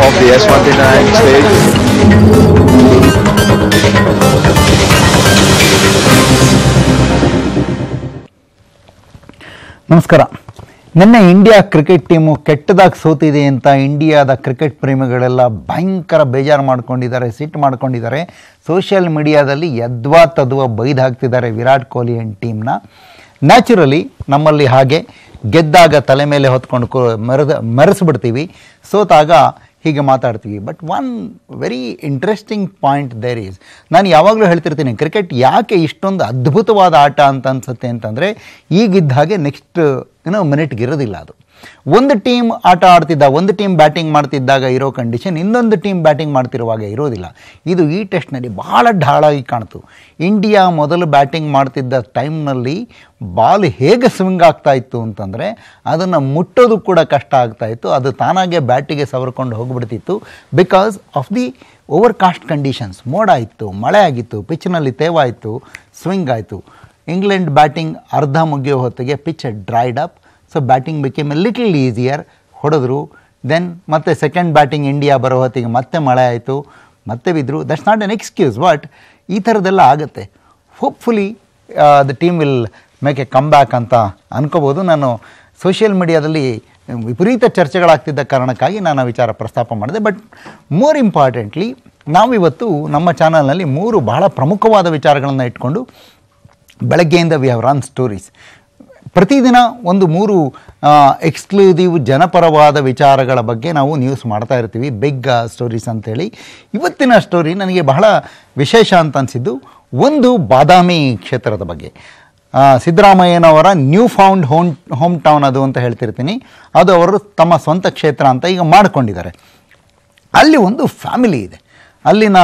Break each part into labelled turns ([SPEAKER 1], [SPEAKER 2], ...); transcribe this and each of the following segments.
[SPEAKER 1] of the S139 stage.
[SPEAKER 2] ನಮಸ್ಕಾರ. ನಿನ್ನೆ India cricket team ಕೆಟ್ಟದಾಗಿ ಸೋತಿದೆ ಅಂತ ಇಂಡಿಯಾದ ಕ್ರಿಕೆಟ್ ಪ್ರೇಮಿಗಳೆಲ್ಲ ಭಯಂಕರ ಬೇಜಾರು ಮಾಡ್ಕೊಂಡಿದ್ದಾರೆ, ಸಿಟ್ಟು ಮಾಡ್ಕೊಂಡಿದ್ದಾರೆ. ಸೋಷಿಯಲ್ ಮೀಡಿಯಾದಲ್ಲಿ ಯದ್ವಾ ತದ್ವಾ ಬೈದು ಹಾಕ್ತಿದ್ದಾರೆ ವಿರಾಟ್ ಕೊಹ್ಲಿ ಆ್ಯಂಡ್ ಟೀಮ್ನ. ನ್ಯಾಚುರಲಿ ನಮ್ಮಲ್ಲಿ ಹಾಗೆ ಗೆದ್ದಾಗ ತಲೆ ಮೇಲೆ ಹೊತ್ಕೊಂಡು ಮೆರೆಸ್ಬಿಡ್ತೀವಿ, ಸೋತಾಗ ಹೀಗೆ ಮಾತಾಡ್ತೀವಿ. But one very interesting point there is, ನಾನು ಯಾವಾಗಲೂ ಹೇಳ್ತಿರ್ತೀನಿ, ಕ್ರಿಕೆಟ್ ಯಾಕೆ ಇಷ್ಟೊಂದು ಅದ್ಭುತವಾದ ಆಟ ಅಂತ ಅನಿಸುತ್ತೆ ಅಂತಂದರೆ, ಈಗಿದ್ದ ಹಾಗೆ ನೆಕ್ಸ್ಟ್ ಮಿನಿಟ್ಗೆ ಇರೋದಿಲ್ಲ. ಅದು ಒಂದು ಟೀಮ್ ಆಟ ಆಡ್ತಿದ್ದ, ಒಂದು ಟೀಮ್ ಬ್ಯಾಟಿಂಗ್ ಮಾಡ್ತಿದ್ದಾಗ ಇರೋ ಕಂಡೀಷನ್ ಇನ್ನೊಂದು ಟೀಮ್ ಬ್ಯಾಟಿಂಗ್ ಮಾಡ್ತಿರುವಾಗ ಇರೋದಿಲ್ಲ. ಇದು ಈ ಟೆಸ್ಟ್ನಲ್ಲಿ ಬಹಳ ಢಾಳಾಗಿ ಕಾಣ್ತು. ಇಂಡಿಯಾ ಮೊದಲು ಬ್ಯಾಟಿಂಗ್ ಮಾಡ್ತಿದ್ದ ಟೈಮ್ನಲ್ಲಿ ಬಾಲ್ ಹೇಗೆ ಸ್ವಿಂಗ್ ಆಗ್ತಾಯಿತ್ತು ಅಂತಂದರೆ ಅದನ್ನು ಮುಟ್ಟೋದು ಕೂಡ ಕಷ್ಟ ಆಗ್ತಾಯಿತ್ತು. ಅದು ತಾನಾಗೆ ಬ್ಯಾಟಿಗೆ ಸವರ್ಕೊಂಡು ಹೋಗಿಬಿಡ್ತಿತ್ತು. Because of the overcast conditions. ಮೋಡ ಇತ್ತು, ಮಳೆ ಆಗಿತ್ತು, ಪಿಚ್ನಲ್ಲಿ ತೇವಾಯಿತು, ಸ್ವಿಂಗ್ ಆಯಿತು. ಇಂಗ್ಲೆಂಡ್ ಬ್ಯಾಟಿಂಗ್ ಅರ್ಧ ಮುಗಿಯೋ ಹೊತ್ತಿಗೆ pitch dried up. So batting became a little easier. ಹೊಡೆದ್ರು. ದೆನ್ ಮತ್ತೆ ಸೆಕೆಂಡ್ ಬ್ಯಾಟಿಂಗ್ ಇಂಡಿಯಾ ಬರೋ ಹೊತ್ತಿಗೆ ಮತ್ತೆ ಮಳೆ ಆಯಿತು, ಮತ್ತೆ ಬಿದ್ದರು. That's not an excuse. But ಈ ಥರದ್ದೆಲ್ಲ ಆಗುತ್ತೆ. Hopefully the team will make a comeback ಅಂತ ಅನ್ಕೋಬೋದು. ನಾನು ಸೋಷಿಯಲ್ ಮೀಡಿಯಾದಲ್ಲಿ ವಿಪರೀತ ಚರ್ಚೆಗಳಾಗ್ತಿದ್ದ ಕಾರಣಕ್ಕಾಗಿ ನಾನು ಆ ವಿಚಾರ ಪ್ರಸ್ತಾಪ ಮಾಡಿದೆ. ಬಟ್ ಮೋರ್ ಇಂಪಾರ್ಟೆಂಟ್ಲಿ, ನಾವಿವತ್ತು ನಮ್ಮ ಚಾನಲ್ನಲ್ಲಿ 3 ಬಹಳ ಪ್ರಮುಖವಾದ ವಿಚಾರಗಳನ್ನು ಇಟ್ಕೊಂಡು ಬೆಳಗ್ಗೆಯಿಂದ ವಿ ಹ್ಯಾವ್ ರನ್ ಸ್ಟೋರೀಸ್. ಪ್ರತಿದಿನ ಒಂದು 3 ಎಕ್ಸ್ಕ್ಲೂಸಿವ್ ಜನಪರವಾದ ವಿಚಾರಗಳ ಬಗ್ಗೆ ನಾವು ನ್ಯೂಸ್ ಮಾಡ್ತಾ ಇರ್ತೀವಿ, ಬಿಗ್ ಸ್ಟೋರೀಸ್ ಅಂಥೇಳಿ. ಇವತ್ತಿನ ಸ್ಟೋರಿ ನನಗೆ ಬಹಳ ವಿಶೇಷ ಅಂತ ಅನಿಸಿದ್ದು ಒಂದು ಬಾದಾಮಿ ಕ್ಷೇತ್ರದ ಬಗ್ಗೆ. ಸಿದ್ದರಾಮಯ್ಯನವರ ನ್ಯೂ ಫೌಂಡ್ ಹೋಮ್ ಟೌನ್ ಅದು ಅಂತ ಹೇಳ್ತಿರ್ತೀನಿ. ಅದು ಅವರು ತಮ್ಮ ಸ್ವಂತ ಕ್ಷೇತ್ರ ಅಂತ ಈಗ ಮಾಡಿಕೊಂಡಿದ್ದಾರೆ. ಅಲ್ಲಿ ಒಂದು ಫ್ಯಾಮಿಲಿ ಇದೆ. ಅಲ್ಲಿನ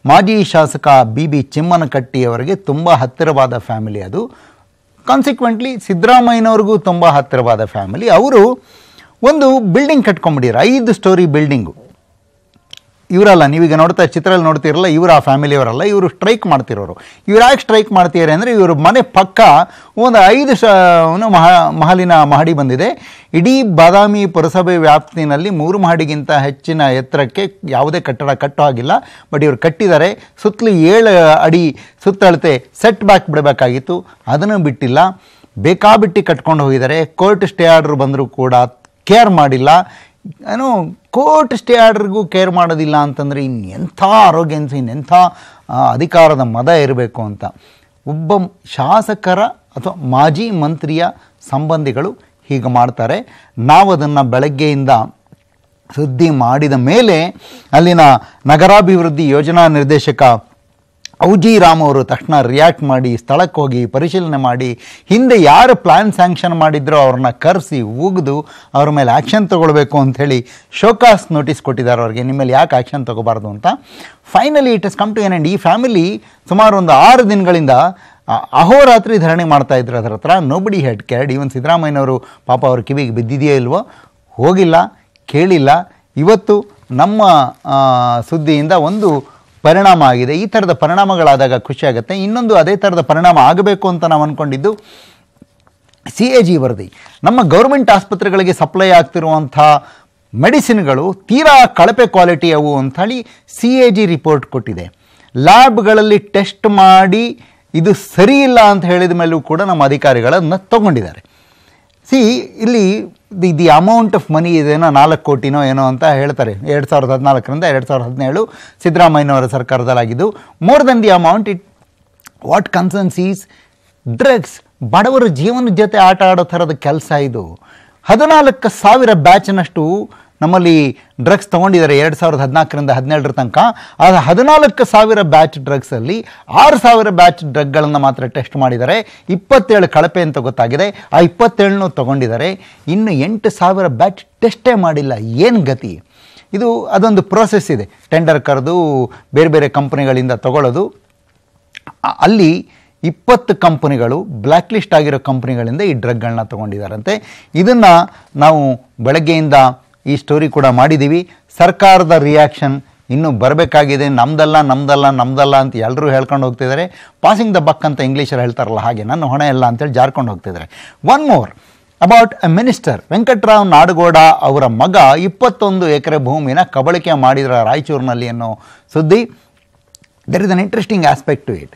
[SPEAKER 2] ಮಾಜಿ ಶಾಸಕ BB ಚಿಮ್ಮನಕಟ್ಟಿಯವರಿಗೆ ತುಂಬ ಹತ್ತಿರವಾದ ಫ್ಯಾಮಿಲಿ ಅದು. ಕಾನ್ಸಿಕ್ವೆಂಟ್ಲಿ ಸಿದ್ದರಾಮಯ್ಯನವ್ರಿಗೂ ತುಂಬ ಹತ್ತಿರವಾದ ಫ್ಯಾಮಿಲಿ. ಅವರು ಒಂದು ಬಿಲ್ಡಿಂಗ್ ಕಟ್ಕೊಂಬಿಟ್ಟಿದ್ದಾರೆ, 5 ಸ್ಟೋರಿ ಬಿಲ್ಡಿಂಗು. ಇವರಲ್ಲ, ನೀವೀಗ ಚಿತ್ರದಲ್ಲಿ ನೋಡ್ತಿರಲ್ಲ, ಇವರು ಆ ಫ್ಯಾಮಿಲಿಯವರಲ್ಲ, ಇವರು ಸ್ಟ್ರೈಕ್ ಮಾಡ್ತಿರೋರು. ಇವ್ರು ಯಾಕೆ ಸ್ಟ್ರೈಕ್ ಮಾಡ್ತಿದ್ದಾರೆ ಅಂದರೆ, ಇವರು ಮನೆ ಪಕ್ಕ ಒಂದು 5 ಮಹಲಿನ ಮಹಡಿ ಬಂದಿದೆ. ಇಡೀ ಬಾದಾಮಿ ಪುರಸಭೆ ವ್ಯಾಪ್ತಿನಲ್ಲಿ 3 ಮಹಡಿಗಿಂತ ಹೆಚ್ಚಿನ ಎತ್ತರಕ್ಕೆ ಯಾವುದೇ ಕಟ್ಟಡ ಕಟ್ಟೋ ಹಾಗಿಲ್ಲ. ಬಟ್ ಇವರು ಕಟ್ಟಿದ್ದಾರೆ. ಸುತ್ತಲೂ 7 ಅಡಿ ಸುತ್ತಳತೆ ಸೆಟ್ ಬ್ಯಾಕ್ ಬಿಡಬೇಕಾಗಿತ್ತು, ಅದನ್ನು ಬಿಟ್ಟಿಲ್ಲ. ಬೇಕಾಬಿಟ್ಟು ಕಟ್ಕೊಂಡು ಹೋಗಿದ್ದಾರೆ. ಕೋರ್ಟ್ ಸ್ಟೇ ಆರ್ಡರ್ ಬಂದರೂ ಕೂಡ ಕೇರ್ ಮಾಡಿಲ್ಲ. ಕೋರ್ಟ್ ಸ್ಟೇ ಆರ್ಡರ್ಗೂ ಕೇರ್ ಮಾಡೋದಿಲ್ಲ ಅಂತಂದರೆ ಇನ್ನೆಂಥ ಆರೋಗ್ಯನ್ಸ್, ಇನ್ನೆಂಥ ಅಧಿಕಾರದ ಮದ ಇರಬೇಕು ಅಂತ. ಒಬ್ಬ ಶಾಸಕರ ಅಥವಾ ಮಾಜಿ ಮಂತ್ರಿಯ ಸಂಬಂಧಿಗಳು ಹೀಗೆ ಮಾಡ್ತಾರೆ. ನಾವು ಅದನ್ನು ಬೆಳಗ್ಗೆಯಿಂದ ಸುದ್ದಿ ಮಾಡಿದ ಮೇಲೆ ಅಲ್ಲಿನ ನಗರಾಭಿವೃದ್ಧಿ ಯೋಜನಾ ನಿರ್ದೇಶಕ ಔಜಿ ರಾಮ್ ಅವರು ತಕ್ಷಣ ರಿಯಾಕ್ಟ್ ಮಾಡಿ ಸ್ಥಳಕ್ಕೆ ಹೋಗಿ ಪರಿಶೀಲನೆ ಮಾಡಿ, ಹಿಂದೆ ಯಾರು ಪ್ಲ್ಯಾನ್ ಸ್ಯಾಂಕ್ಷನ್ ಮಾಡಿದ್ರೋ ಅವ್ರನ್ನ ಕರೆಸಿ ಉಗಿದು ಅವ್ರ ಮೇಲೆ ಆ್ಯಕ್ಷನ್ ತೊಗೊಳ್ಬೇಕು ಅಂಥೇಳಿ ಶೋಕಾಸ್ ನೋಟಿಸ್ ಕೊಟ್ಟಿದ್ದಾರೆ ಅವ್ರಿಗೆ, ನಿಮ್ಮ ಮೇಲೆ ಯಾಕೆ ಆ್ಯಕ್ಷನ್ ತೊಗೋಬಾರ್ದು ಅಂತ. Finally it is come to an end. ಈ ಫ್ಯಾಮಿಲಿ ಸುಮಾರು ಒಂದು 6 ದಿನಗಳಿಂದ ಅಹೋರಾತ್ರಿ ಧರಣಿ ಮಾಡ್ತಾಯಿದ್ರು ಅದರ ಹತ್ರ. Nobody head cared. ಇವನ್ ಸಿದ್ದರಾಮಯ್ಯನವರು ಪಾಪ ಅವ್ರ ಕಿವಿಗೆ ಬಿದ್ದಿದೆಯೋ ಇಲ್ವೋ ಹೋಗಿಲ್ಲ, ಕೇಳಿಲ್ಲ. ಇವತ್ತು ನಮ್ಮ ಸುದ್ದಿಯಿಂದ ಒಂದು ಪರಿಣಾಮ ಆಗಿದೆ. ಈ ಥರದ ಪರಿಣಾಮಗಳಾದಾಗ ಖುಷಿಯಾಗುತ್ತೆ. ಇನ್ನೊಂದು ಅದೇ ಥರದ ಪರಿಣಾಮ ಆಗಬೇಕು ಅಂತ ನಾವು ಅಂದ್ಕೊಂಡಿದ್ದು CAG ವರದಿ. ನಮ್ಮ ಗೌರ್ಮೆಂಟ್ ಆಸ್ಪತ್ರೆಗಳಿಗೆ ಸಪ್ಲೈ ಆಗ್ತಿರುವಂಥ ಮೆಡಿಸಿನ್ಗಳು ತೀರಾ ಕಳಪೆ ಕ್ವಾಲಿಟಿಯವು ಅಂಥೇಳಿ CAG ರಿಪೋರ್ಟ್ ಕೊಟ್ಟಿದೆ. ಲ್ಯಾಬ್ಗಳಲ್ಲಿ ಟೆಸ್ಟ್ ಮಾಡಿ ಇದು ಸರಿ ಇಲ್ಲ ಅಂತ ಹೇಳಿದ ಮೇಲೂ ಕೂಡ ನಮ್ಮ ಅಧಿಕಾರಿಗಳನ್ನು ತಗೊಂಡಿದ್ದಾರೆ. ಇಲ್ಲಿ ದಿ ಅಮೌಂಟ್ ಆಫ್ ಮನಿ ಇದೇನೋ 4 ಕೋಟಿನೋ ಏನೋ ಅಂತ ಹೇಳ್ತಾರೆ. 2014ರಿಂದ 2017 ಸಿದ್ದರಾಮಯ್ಯನವರ ಸರ್ಕಾರದಲ್ಲಾಗಿದ್ದು. More than the amount, what concerns is drugs. ಬಡವರ ಜೀವನದ ಜೊತೆ ಆಟ ಆಡೋ ಥರದ ಕೆಲಸ ಇದು. 14,000 ಬ್ಯಾಚ್ನಷ್ಟು ನಮ್ಮಲ್ಲಿ ಡ್ರಗ್ಸ್ ತೊಗೊಂಡಿದ್ದಾರೆ 2014ರಿಂದ 2017 ತನಕ. ಆ 14,000 ಬ್ಯಾಚ್ ಡ್ರಗ್ಸಲ್ಲಿ 6,000 ಬ್ಯಾಚ್ ಡ್ರಗ್ಗಳನ್ನು ಮಾತ್ರ ಟೆಸ್ಟ್ ಮಾಡಿದ್ದಾರೆ. 27 ಕಳಪೆ ಅಂತ ಗೊತ್ತಾಗಿದೆ. ಆ 27 ತೊಗೊಂಡಿದ್ದಾರೆ. ಇನ್ನು 8,000 ಬ್ಯಾಚ್ ಟೆಸ್ಟೇ ಮಾಡಿಲ್ಲ. ಏನು ಗತಿ ಇದು? ಅದೊಂದು ಪ್ರೋಸೆಸ್ ಇದೆ. ಟೆಂಡರ್ ಕರೆದು ಬೇರೆ ಬೇರೆ ಕಂಪನಿಗಳಿಂದ ತಗೊಳ್ಳೋದು. ಅಲ್ಲಿ 20 ಕಂಪನಿಗಳು ಬ್ಲ್ಯಾಕ್ ಲಿಸ್ಟ್ ಆಗಿರೋ ಕಂಪನಿಗಳಿಂದ ಈ ಡ್ರಗ್ಗಳನ್ನ ತೊಗೊಂಡಿದ್ದಾರಂತೆ. ಇದನ್ನು ನಾವು ಬೆಳಗ್ಗೆಯಿಂದ ಈ ಸ್ಟೋರಿ ಕೂಡ ಮಾಡಿದ್ದೀವಿ. ಸರ್ಕಾರದ ರಿಯಾಕ್ಷನ್ ಇನ್ನೂ ಬರಬೇಕಾಗಿದೆ. ನಮ್ದಲ್ಲ ಅಂತ ಎಲ್ಲರೂ ಹೇಳ್ಕೊಂಡು ಹೋಗ್ತಿದ್ದಾರೆ. ಪಾಸಿಂಗ್ ದ ಬಕ್ ಅಂತ ಇಂಗ್ಲೀಷಲ್ಲಿ ಹೇಳ್ತಾರಲ್ಲ ಹಾಗೆ, ನನ್ನ ಹೊಣೆ ಇಲ್ಲ ಅಂತೇಳಿ ಜಾರ್ಕೊಂಡು ಹೋಗ್ತಿದ್ದಾರೆ. One more, about a minister. Venkatarao Nadagouda ಅವರ ಮಗ 21 ಎಕರೆ ಭೂಮಿನ ಕಬಳಿಕೆ ಮಾಡಿದ್ರ ರಾಯಚೂರಿನಲ್ಲಿ ಅನ್ನೋ ಸುದ್ದಿ. There is an interesting aspect to it.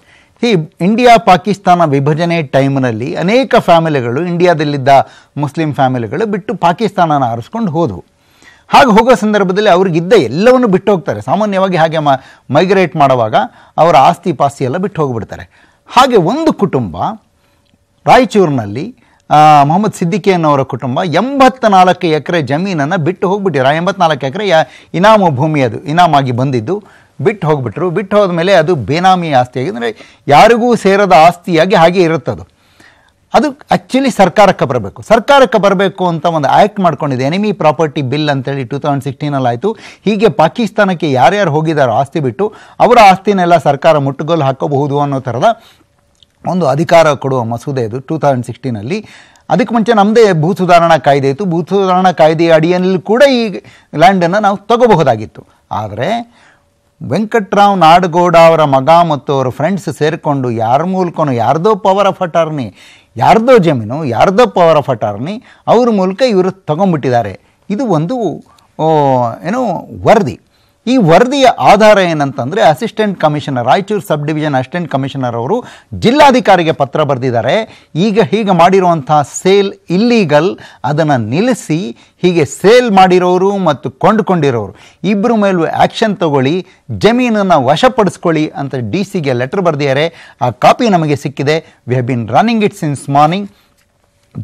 [SPEAKER 2] India Pakistan ವಿಭಜನೆ ಟೈಮ್ನಲ್ಲಿ ಅನೇಕ ಫ್ಯಾಮಿಲಿಗಳು, ಇಂಡಿಯಾದಲ್ಲಿದ್ದ ಮುಸ್ಲಿಂ ಫ್ಯಾಮಿಲಿಗಳು ಬಿಟ್ಟು ಪಾಕಿಸ್ತಾನನ ಆರಿಸ್ಕೊಂಡು ಹೋದವು. ಹಾಗೆ ಹೋಗೋ ಸಂದರ್ಭದಲ್ಲಿ ಅವ್ರಿಗಿದ್ದ ಎಲ್ಲವನ್ನು ಬಿಟ್ಟು ಹೋಗ್ತಾರೆ. ಸಾಮಾನ್ಯವಾಗಿ ಹಾಗೆ ಮೈಗ್ರೇಟ್ ಮಾಡುವಾಗ ಅವರ ಆಸ್ತಿ ಪಾಸ್ತಿ ಎಲ್ಲ ಬಿಟ್ಟು ಹೋಗಿಬಿಡ್ತಾರೆ. ಹಾಗೆ ಒಂದು ಕುಟುಂಬ ರಾಯಚೂರಿನಲ್ಲಿ ಮೊಹಮ್ಮದ್ ಸಿದ್ದಿಕಿ ಅನ್ನೋರ ಕುಟುಂಬ 84 ಎಕರೆ ಜಮೀನನ್ನು ಬಿಟ್ಟು ಹೋಗ್ಬಿಟ್ಟಿರ. 84 ಎಕರೆ ಇನಾಮು ಭೂಮಿ, ಅದು ಇನಾಮಾಗಿ ಬಂದಿದ್ದು, ಬಿಟ್ಟು ಹೋಗ್ಬಿಟ್ರು. ಬಿಟ್ಟು ಹೋದ್ಮೇಲೆ ಅದು ಬೇನಾಮಿ ಆಸ್ತಿಯಾಗಿ, ಅಂದರೆ ಯಾರಿಗೂ ಸೇರದ ಆಸ್ತಿಯಾಗಿ ಹಾಗೆ ಇರುತ್ತದು. ಅದು ಆ್ಯಕ್ಚುಲಿ ಸರ್ಕಾರಕ್ಕೆ ಬರಬೇಕು ಅಂತ ಒಂದು ಆ್ಯಕ್ಟ್ ಮಾಡ್ಕೊಂಡಿದೆ, ಎನಿಮಿ ಪ್ರಾಪರ್ಟಿ ಬಿಲ್ ಅಂತೇಳಿ 2016 ಆಯಿತು. ಹೀಗೆ ಪಾಕಿಸ್ತಾನಕ್ಕೆ ಯಾರ್ಯಾರು ಹೋಗಿದ್ದಾರೋ ಆಸ್ತಿ ಬಿಟ್ಟು ಅವರ ಆಸ್ತಿನೆಲ್ಲ ಸರ್ಕಾರ ಮುಟ್ಟುಗೋಲು ಹಾಕೋಬಹುದು ಅನ್ನೋ ಥರದ ಒಂದು ಅಧಿಕಾರ ಕೊಡುವ ಮಸೂದೆ ಇದು 2016. ಅದಕ್ಕೆ ಮುಂಚೆ ನಮ್ಮದೇ ಭೂ ಸುಧಾರಣಾ ಕಾಯ್ದೆ ಇತ್ತು. ಭೂ ಸುಧಾರಣಾ ಕಾಯ್ದೆಯ ಅಡಿಯಲ್ಲಿ ಕೂಡ ಈ ಲ್ಯಾಂಡನ್ನು ನಾವು ತಗೋಬಹುದಾಗಿತ್ತು. ಆದರೆ ವೆಂಕಟರಾವ್ ನಾಡಗೌಡ ಅವರ ಮಗ ಮತ್ತು ಅವರ ಫ್ರೆಂಡ್ಸ್ ಸೇರಿಕೊಂಡು ಯಾರ ಮೂಲಕನೂ, ಯಾರ್ದೋ ಪವರ್ ಆಫ್ ಅಟಾರ್ನಿ, ಯಾರ್ದೋ ಜಮೀನು, ಯಾರ್ದೋ ಪವರ್ ಆಫ್ ಅಟಾರ್ನಿ, ಅವ್ರ ಮೂಲಕ ಇವರು ತಗೊಂಡ್ಬಿಟ್ಟಿದ್ದಾರೆ. ಇದು ಒಂದು ವರದಿ. ಈ ವರದಿಯ ಆಧಾರ ಏನಂತಂದರೆ, assistant commissioner, Raichur sub division assistant commissioner ಅವರು ಜಿಲ್ಲಾಧಿಕಾರಿಗೆ ಪತ್ರ ಬರೆದಿದ್ದಾರೆ. ಹೀಗೆ ಮಾಡಿರುವಂಥ ಸೇಲ್ ಇಲ್ಲೀಗಲ್, ಅದನ್ನು ನಿಲ್ಲಿಸಿ ಹೀಗೆ ಸೇಲ್ ಮಾಡಿರೋರು ಮತ್ತು ಕೊಂಡುಕೊಂಡಿರೋರು ಇಬ್ಬರ ಮೇಲೂ ಆ್ಯಕ್ಷನ್ ತಗೊಳ್ಳಿ, ಜಮೀನನ್ನು ವಶಪಡಿಸ್ಕೊಳ್ಳಿ ಅಂತ DC ಲೆಟರ್ ಬರೆದಿದ್ದಾರೆ. ಆ ಕಾಪಿ ನಮಗೆ ಸಿಕ್ಕಿದೆ. We have been running it since morning.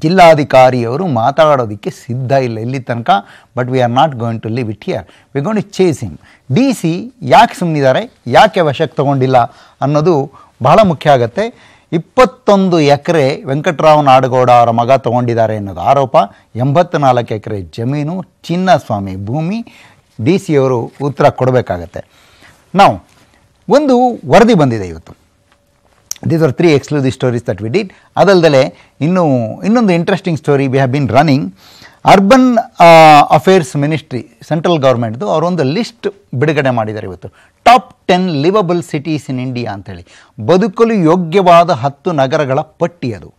[SPEAKER 2] ಜಿಲ್ಲಾಧಿಕಾರಿಯವರು ಮಾತಾಡೋದಕ್ಕೆ ಸಿದ್ಧ ಇಲ್ಲ ಇಲ್ಲಿ ತನಕ. But we are not going to leave it here, we going to chase him. DC ಯಾಕೆ ಸುಮ್ಮನಿದ್ದಾರೆ, ಯಾಕೆ ವಶಕ್ಕೆ ತಗೊಂಡಿಲ್ಲ ಅನ್ನೋದು ಬಹಳ ಮುಖ್ಯ ಆಗುತ್ತೆ. 21 ಎಕರೆ ವೆಂಕಟರಾವ್ ನಾಡಗೌಡ ಅವರ ಮಗ ತಗೊಂಡಿದ್ದಾರೆ ಅನ್ನೋದು ಆರೋಪ. 84 ಎಕರೆ ಜಮೀನು, ಚಿನ್ನಸ್ವಾಮಿ ಭೂಮಿ. DC ಅವರು ಉತ್ತರ ಕೊಡಬೇಕಾಗತ್ತೆ. ನಾವು ಒಂದು ವರದಿ ಬಂದಿದೆ ಇವತ್ತು. These are 3 exclusive stories that we did. ಅದಲ್ಲದೆ ಇನ್ನೊಂದು interesting story V have been running. Urban affairs ministry, central ಗೌರ್ಮೆಂಟ್ದು, ಅವರೊಂದು ಲಿಸ್ಟ್ ಬಿಡುಗಡೆ ಮಾಡಿದ್ದಾರೆ ಇವತ್ತು. ಟಾಪ್ 10 ಲಿವಬಲ್ ಸಿಟೀಸ್ ಇನ್ ಇಂಡಿಯಾ ಅಂತೇಳಿ, ಬದುಕಲು ಯೋಗ್ಯವಾದ 10 ನಗರಗಳ ಪಟ್ಟಿ ಅದು.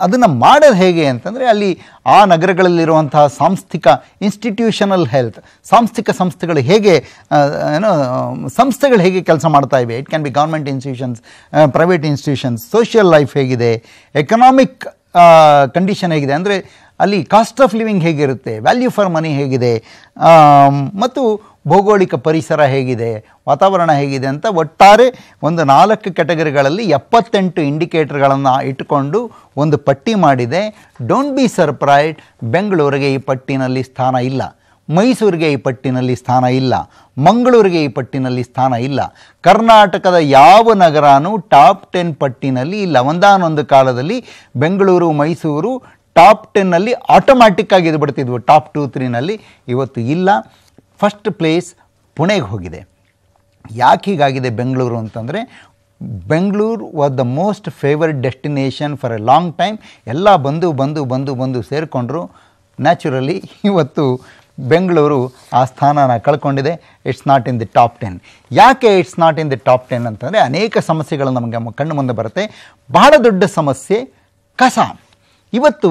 [SPEAKER 2] ಅದನ್ನು ಮಾಡೋದು ಹೇಗೆ ಅಂತಂದರೆ, ಅಲ್ಲಿ ಆ ನಗರಗಳಲ್ಲಿರುವಂತಹ ಸಾಂಸ್ಥಿಕ ಇನ್ಸ್ಟಿಟ್ಯೂಷನಲ್ ಹೆಲ್ತ್, ಸಾಂಸ್ಥಿಕ ಸಂಸ್ಥೆಗಳು ಹೇಗೆ ಸಂಸ್ಥೆಗಳು ಹೇಗೆ ಕೆಲಸ ಮಾಡ್ತಾ ಇವೆ. It can B government institutions, private institutions. Social life ಹೇಗಿದೆ, ಎಕನಾಮಿಕ್ ಕಂಡೀಷನ್ ಹೇಗಿದೆ, ಅಂದರೆ ಅಲ್ಲಿ ಕಾಸ್ಟ್ ಆಫ್ ಲಿವಿಂಗ್ ಹೇಗಿರುತ್ತೆ, ವ್ಯಾಲ್ಯೂ ಫಾರ್ ಮನಿ ಹೇಗಿದೆ, ಮತ್ತು ಭೌಗೋಳಿಕ ಪರಿಸರ ಹೇಗಿದೆ, ವಾತಾವರಣ ಹೇಗಿದೆ ಅಂತ ಒಟ್ಟಾರೆ ಒಂದು 4 ಕ್ಯಾಟಗರಿಗಳಲ್ಲಿ 78 ಇಂಡಿಕೇಟರ್ಗಳನ್ನು ಇಟ್ಟುಕೊಂಡು ಒಂದು ಪಟ್ಟಿ ಮಾಡಿದೆ. ಡೋಂಟ್ ಬಿ ಸರ್ಪ್ರೈಸ್ಡ್, ಬೆಂಗಳೂರಿಗೆ ಈ ಪಟ್ಟಿನಲ್ಲಿ ಸ್ಥಾನ ಇಲ್ಲ, ಮೈಸೂರಿಗೆ ಈ ಪಟ್ಟಿನಲ್ಲಿ ಸ್ಥಾನ ಇಲ್ಲ, ಮಂಗಳೂರಿಗೆ ಈ ಪಟ್ಟಿನಲ್ಲಿ ಸ್ಥಾನ ಇಲ್ಲ. ಕರ್ನಾಟಕದ ಯಾವ ನಗರನೂ ಟಾಪ್ 10 ಪಟ್ಟಿನಲ್ಲಿ ಇಲ್ಲ. ಒಂದಾನೊಂದು ಕಾಲದಲ್ಲಿ ಬೆಂಗಳೂರು, ಮೈಸೂರು ಟಾಪ್ 10ನಲ್ಲಿ ಆಟೋಮ್ಯಾಟಿಕ್ ಆಗಿ ಇದ್ಬಿಡ್ತಿದ್ವು, ಟಾಪ್ 2, 3ನಲ್ಲಿ. ಇವತ್ತು ಇಲ್ಲ. ಫಸ್ಟ್ ಪ್ಲೇಸ್ ಪುಣೆಗೆ ಹೋಗಿದೆ. ಯಾಕೆ ಹೀಗಾಗಿದೆ ಬೆಂಗಳೂರು ಅಂತಂದರೆ, Bengaluru was the most favoured destination for a long time. ಎಲ್ಲ ಬಂದು ಸೇರಿಕೊಂಡ್ರು. ನ್ಯಾಚುರಲಿ ಇವತ್ತು ಬೆಂಗಳೂರು ಆ ಸ್ಥಾನನ ಕಳ್ಕೊಂಡಿದೆ. It's not in the top 10. ಯಾಕೆ it's not in the top 10 ಅಂತಂದರೆ, ಅನೇಕ ಸಮಸ್ಯೆಗಳು ನಮಗೆ ಕಣ್ಣು ಮುಂದೆ ಬರುತ್ತೆ. ಬಹಳ ದೊಡ್ಡ ಸಮಸ್ಯೆ ಕಸ. ಇವತ್ತು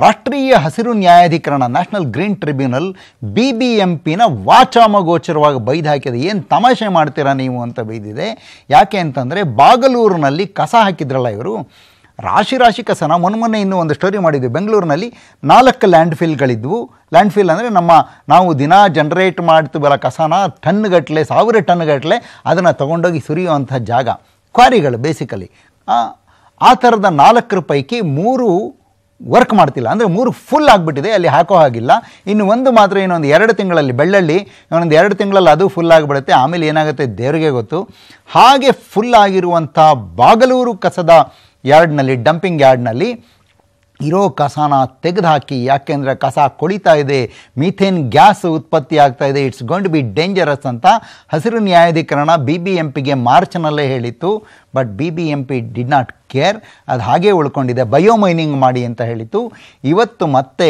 [SPEAKER 2] ರಾಷ್ಟ್ರೀಯ ಹಸಿರು ನ್ಯಾಯಾಧಿಕರಣ, ನ್ಯಾಷನಲ್ ಗ್ರೀನ್ ಟ್ರಿಬ್ಯುನಲ್, BBMPನ ವಾಚಾಮಗೋಚರವಾಗಿ ಬೈದು ಹಾಕಿದೆ. ಏನು ತಮಾಷೆ ಮಾಡ್ತೀರಾ ನೀವು ಅಂತ ಬೈದಿದೆ. ಯಾಕೆ ಅಂತಂದರೆ, ಬಾಗಲೂರಿನಲ್ಲಿ ಕಸ ಹಾಕಿದ್ರಲ್ಲ ಇವರು, ರಾಶಿ ಕಸನ. ಮೊನ್ನೆ ಇನ್ನೂ ಒಂದು ಸ್ಟೋರಿ ಮಾಡಿದ್ವಿ. ಬೆಂಗಳೂರಿನಲ್ಲಿ 4 ಲ್ಯಾಂಡ್ಫಿಲ್ಗಳಿದ್ವು. ಲ್ಯಾಂಡ್ಫಿಲ್ ಅಂದರೆ ನಾವು ದಿನ ಜನರೇಟ್ ಮಾಡ್ತೀವಲ್ಲ ಕಸನ, ಟನ್ಗಟ್ಟಲೆ, 1000 ಟನ್ಗಟ್ಟಲೆ ಅದನ್ನು ತೊಗೊಂಡೋಗಿ ಸುರಿಯುವಂಥ ಜಾಗ, ಕ್ವಾರಿಗಳು ಬೇಸಿಕಲಿ. ಆ ಥರದ 4 ಪೈಕಿ 3 ವರ್ಕ್ ಮಾಡ್ತಿಲ್ಲ. ಅಂದರೆ 3 ಫುಲ್ ಆಗಿಬಿಟ್ಟಿದೆ, ಅಲ್ಲಿ ಹಾಕೋ ಹಾಗಿಲ್ಲ. ಇನ್ನು ಒಂದು ಮಾತ್ರ ಇನ್ನೊಂದು 2 ತಿಂಗಳಲ್ಲಿ, ಬೆಳ್ಳಳ್ಳಿ ಇನ್ನೊಂದು 2 ತಿಂಗಳಲ್ಲಿ ಅದು ಫುಲ್ ಆಗಿಬಿಡುತ್ತೆ. ಆಮೇಲೆ ಏನಾಗುತ್ತೆ ದೇವರಿಗೆ ಗೊತ್ತು. ಹಾಗೆ ಫುಲ್ ಆಗಿರುವಂಥ ಬಾಗಲೂರು ಕಸದ ಯಾರ್ಡ್ನಲ್ಲಿ, ಡಂಪಿಂಗ್ ಯಾರ್ಡ್ನಲ್ಲಿ ಇರೋ ಕಸನ ತೆಗೆದುಹಾಕಿ. ಯಾಕೆಂದರೆ ಕಸ ಕೊಳಿತಾ ಇದೆ, ಮೀಥೇನ್ ಗ್ಯಾಸ್ ಉತ್ಪತ್ತಿ ಆಗ್ತಾ ಇದೆ, it's going to be dangerous ಅಂತ ಹಸಿರು ನ್ಯಾಯಾಧಿಕರಣ BBMPಗೆ ಮಾರ್ಚ್ನಲ್ಲೇ ಹೇಳಿತ್ತು. But BBMP did not care, ಅದು ಹಾಗೇ ಉಳ್ಕೊಂಡಿದೆ. ಬಯೋಮೈನಿಂಗ್ ಮಾಡಿ ಅಂತ ಹೇಳಿತ್ತು. ಇವತ್ತು ಮತ್ತೆ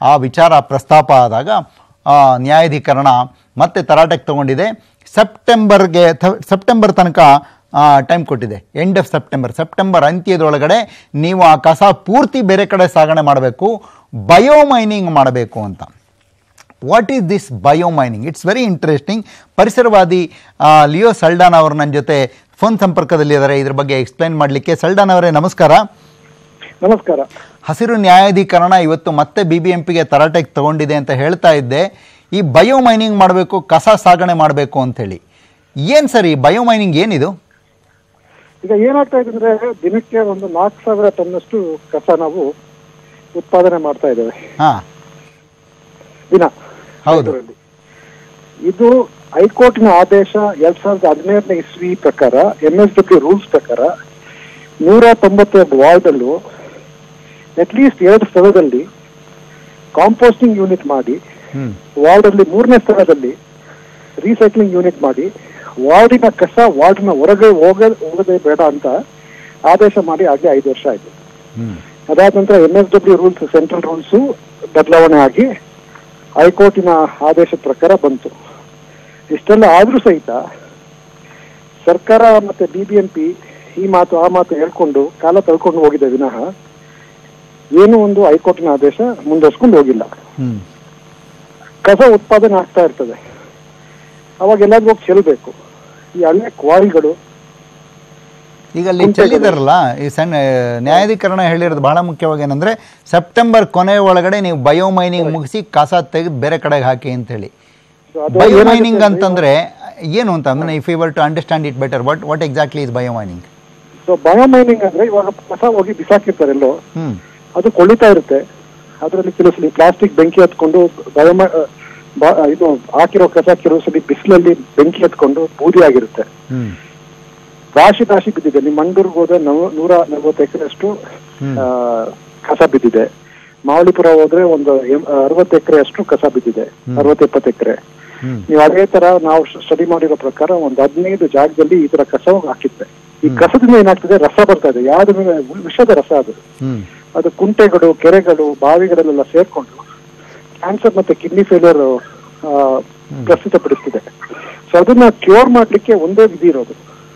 [SPEAKER 2] ಆ ವಿಚಾರ ಪ್ರಸ್ತಾಪ ಆದಾಗ ನ್ಯಾಯಾಧಿಕರಣ ಮತ್ತೆ ತರಾಟೆಗೆ ತೊಗೊಂಡಿದೆ. ಸೆಪ್ಟೆಂಬರ್ ತನಕ ಟೈಮ್ ಕೊಟ್ಟಿದೆ. ಎಂಡ್ ಆಫ್ ಸೆಪ್ಟೆಂಬರ್ ಅಂತ್ಯದೊಳಗಡೆ ನೀವು ಆ ಕಸ ಪೂರ್ತಿ ಬೇರೆ ಕಡೆ ಸಾಗಣೆ ಮಾಡಬೇಕು, ಬಯೋಮೈನಿಂಗ್ ಮಾಡಬೇಕು ಅಂತ. What is this biomining? It's very interesting. ಪರಿಸರವಾದಿ ಲಿಯೋ ಸಲ್ಡಾನ್ ಅವರು ನನ್ನ ಜೊತೆ ಫೋನ್ ಸಂಪರ್ಕದಲ್ಲಿದ್ದಾರೆ ಇದ್ರ ಬಗ್ಗೆ ಎಕ್ಸ್ಪ್ಲೈನ್ ಮಾಡಲಿಕ್ಕೆ. ಸಲ್ಡಾನ್ ಅವರೇ ನಮಸ್ಕಾರ.
[SPEAKER 3] ನಮಸ್ಕಾರ.
[SPEAKER 2] ಹಸಿರು ನ್ಯಾಯಾಧೀಕರಣ ಇವತ್ತು ಮತ್ತೆ BBMPಗೆ ತರಾಟೆಗೆ ತಗೊಂಡಿದೆ ಅಂತ ಹೇಳ್ತಾ ಇದ್ದೆ. ಈ ಬಯೋಮೈನಿಂಗ್ ಮಾಡಬೇಕು, ಕಸ ಸಾಗಣೆ ಮಾಡಬೇಕು ಅಂಥೇಳಿ, ಏನು ಸರ್ ಈ ಬಯೋಮೈನಿಂಗ್ ಏನಿದು?
[SPEAKER 3] ಈಗ ಏನಾಗ್ತಾ ಇದೆ ಅಂದ್ರೆ ದಿನಕ್ಕೆ ಒಂದು 4,000 ಟನ್ನಷ್ಟು ಕಸ ನಾವು ಉತ್ಪಾದನೆ ಮಾಡ್ತಾ ಇದ್ದೇವೆ ದಿನ.
[SPEAKER 2] ಹೌದು.
[SPEAKER 3] ಇದು ಹೈಕೋರ್ಟಿನ ಆದೇಶ 2015ನೇ ಇಸ್ವಿ ಪ್ರಕಾರ MSW ರೂಲ್ಸ್ ಪ್ರಕಾರ 192 ವಾರ್ಡ್ ಅಲ್ಲೂ ಅಟ್ಲೀಸ್ಟ್ 2 ಸ್ಥಳದಲ್ಲಿ ಕಾಂಪೋಸ್ಟಿಂಗ್ ಯೂನಿಟ್ ಮಾಡಿ, ವಾರ್ಡ್ ಅಲ್ಲಿ 3ನೇ ಸ್ಥಳದಲ್ಲಿ ರೀಸೈಕ್ಲಿಂಗ್ ಯೂನಿಟ್ ಮಾಡಿ, ವಾರ್ಡಿನ ಕಸ ವಾರ್ಡಿನ ಹೊರಗೆ ಹೋಗದೆ ಬೇಡ ಅಂತ ಆದೇಶ ಮಾಡಿ ಆಗಲೇ 5 ವರ್ಷ ಆಯ್ತು. ಅದಾದ ನಂತರ MSW ರೂಲ್ಸ್ ಸೆಂಟ್ರಲ್ ರೂಲ್ಸ್ ಬದಲಾವಣೆ ಆಗಿ ಹೈಕೋರ್ಟಿನ ಆದೇಶದ ಪ್ರಕಾರ ಬಂತು. ಇಷ್ಟೆಲ್ಲ ಆದ್ರೂ ಸಹಿತ ಸರ್ಕಾರ ಮತ್ತೆ BBMP ಈ ಮಾತು ಆ ಮಾತು ಹೇಳ್ಕೊಂಡು ಕಾಲ ತಳ್ಕೊಂಡು ಹೋಗಿದೆ ವಿನಃ ಏನು ಒಂದು ಹೈಕೋರ್ಟಿನ ಆದೇಶ ಮುಂದುವರ್ಸ್ಕೊಂಡು ಹೋಗಿಲ್ಲ. ಕಸ ಉತ್ಪಾದನೆ ಆಗ್ತಾ ಇರ್ತದೆ, ಅವಾಗ ಎಲ್ಲಾದ್ರೂ ಹೋಗಿ ಚೆಲ್ಲಬೇಕು. ಈ ಹಳೆ ಕ್ವಾರಿಗಳು
[SPEAKER 2] ಈಗ ಅಲ್ಲಿ ಚೆಲ್ಲಿದಾರಲ್ಲ, ಈ ಸಣ್ಣ ನ್ಯಾಯಾಧೀಕರಣ ಹೇಳಿರೋದು ಬಹಳ ಮುಖ್ಯವಾಗಿ ಏನಂದ್ರೆ ಸೆಪ್ಟೆಂಬರ್ ಕೊನೆ ಒಳಗಡೆ ನೀವು ಬಯೋಮೈನಿಂಗ್ ಮುಗಿಸಿ ಕಸ ತೆಗೆದು ಬೇರೆ ಕಡೆಗೆ ಹಾಕಿ ಅಂತ ಹೇಳಿ. ಬಯೋಮೈನಿಂಗ್ ಅಂತಂದ್ರೆ ಏನು ಅಂತ ಅಂದ್ರೆ if you were to understand it better, what exactly is biomining?
[SPEAKER 3] So biomining ಅಂದ್ರೆ ಇವಾಗ ಕಸ ಹೋಗಿ ಬಿಸಾಕಿರ್ತಾರೆ ಎಲ್ಲೋ, ಅದು ಕೊಳಿತಾ ಇರುತ್ತೆ. ಅದರಲ್ಲಿ ಕೆಲವು ಸಲ ಪ್ಲಾಸ್ಟಿಕ್ ಬೆಂಕಿ ಹತ್ಕೊಂಡು ಇದು ಹಾಕಿರೋ ಕಸ ಕೆಲವು ಸಲ ಬಿಸಿಲಲ್ಲಿ ಬೆಂಕಿ ಹತ್ಕೊಂಡು ಬೂದಿ ಆಗಿರುತ್ತೆ. ರಾಶಿ ಬಿದ್ದಿದೆ. ನಿಮ್ಮ ಮಂಡೂರ್ಗೆ ಹೋದ್ರೆ 140 ಎಕರೆಷ್ಟು ಕಸ ಬಿದ್ದಿದೆ. ಮಾವಳಿಪುರ ಹೋದ್ರೆ ಒಂದು 60 ಎಕರೆ ಅಷ್ಟು ಕಸ ಬಿದ್ದಿದೆ, 60-70 ಎಕರೆ. ನೀವು ಅದೇ ತರ ನಾವು ಸ್ಟಡಿ ಮಾಡಿರೋ ಪ್ರಕಾರ ಒಂದು 15 ಜಾಗದಲ್ಲಿ ಈ ತರ ಕಸ ಹಾಕಿದ್ದೆ. ಈ ಕಸದಿಂದ ಏನಾಗ್ತದೆ, ರಸ ಬರ್ತಾ ಇದೆ, ಯಾವ್ದು ವಿಷದ ರಸ ಅದು ಕುಂಟೆಗಳು, ಕೆರೆಗಳು, ಬಾವಿಗಳಲ್ಲೆಲ್ಲ ಸೇರ್ಕೊಂಡು ಕ್ಯಾನ್ಸರ್ ಮತ್ತೆ ಕಿಡ್ನಿ ಫೇಲಿಯರ್ ಪ್ರಸ್ತುತಪಡಿಸ್ತಿದೆ. ಸೊ ಅದನ್ನ ಕ್ಯೂರ್ ಮಾಡ್ಲಿಕ್ಕೆ ಒಂದೇ ವಿಧಿ ಇರೋದು,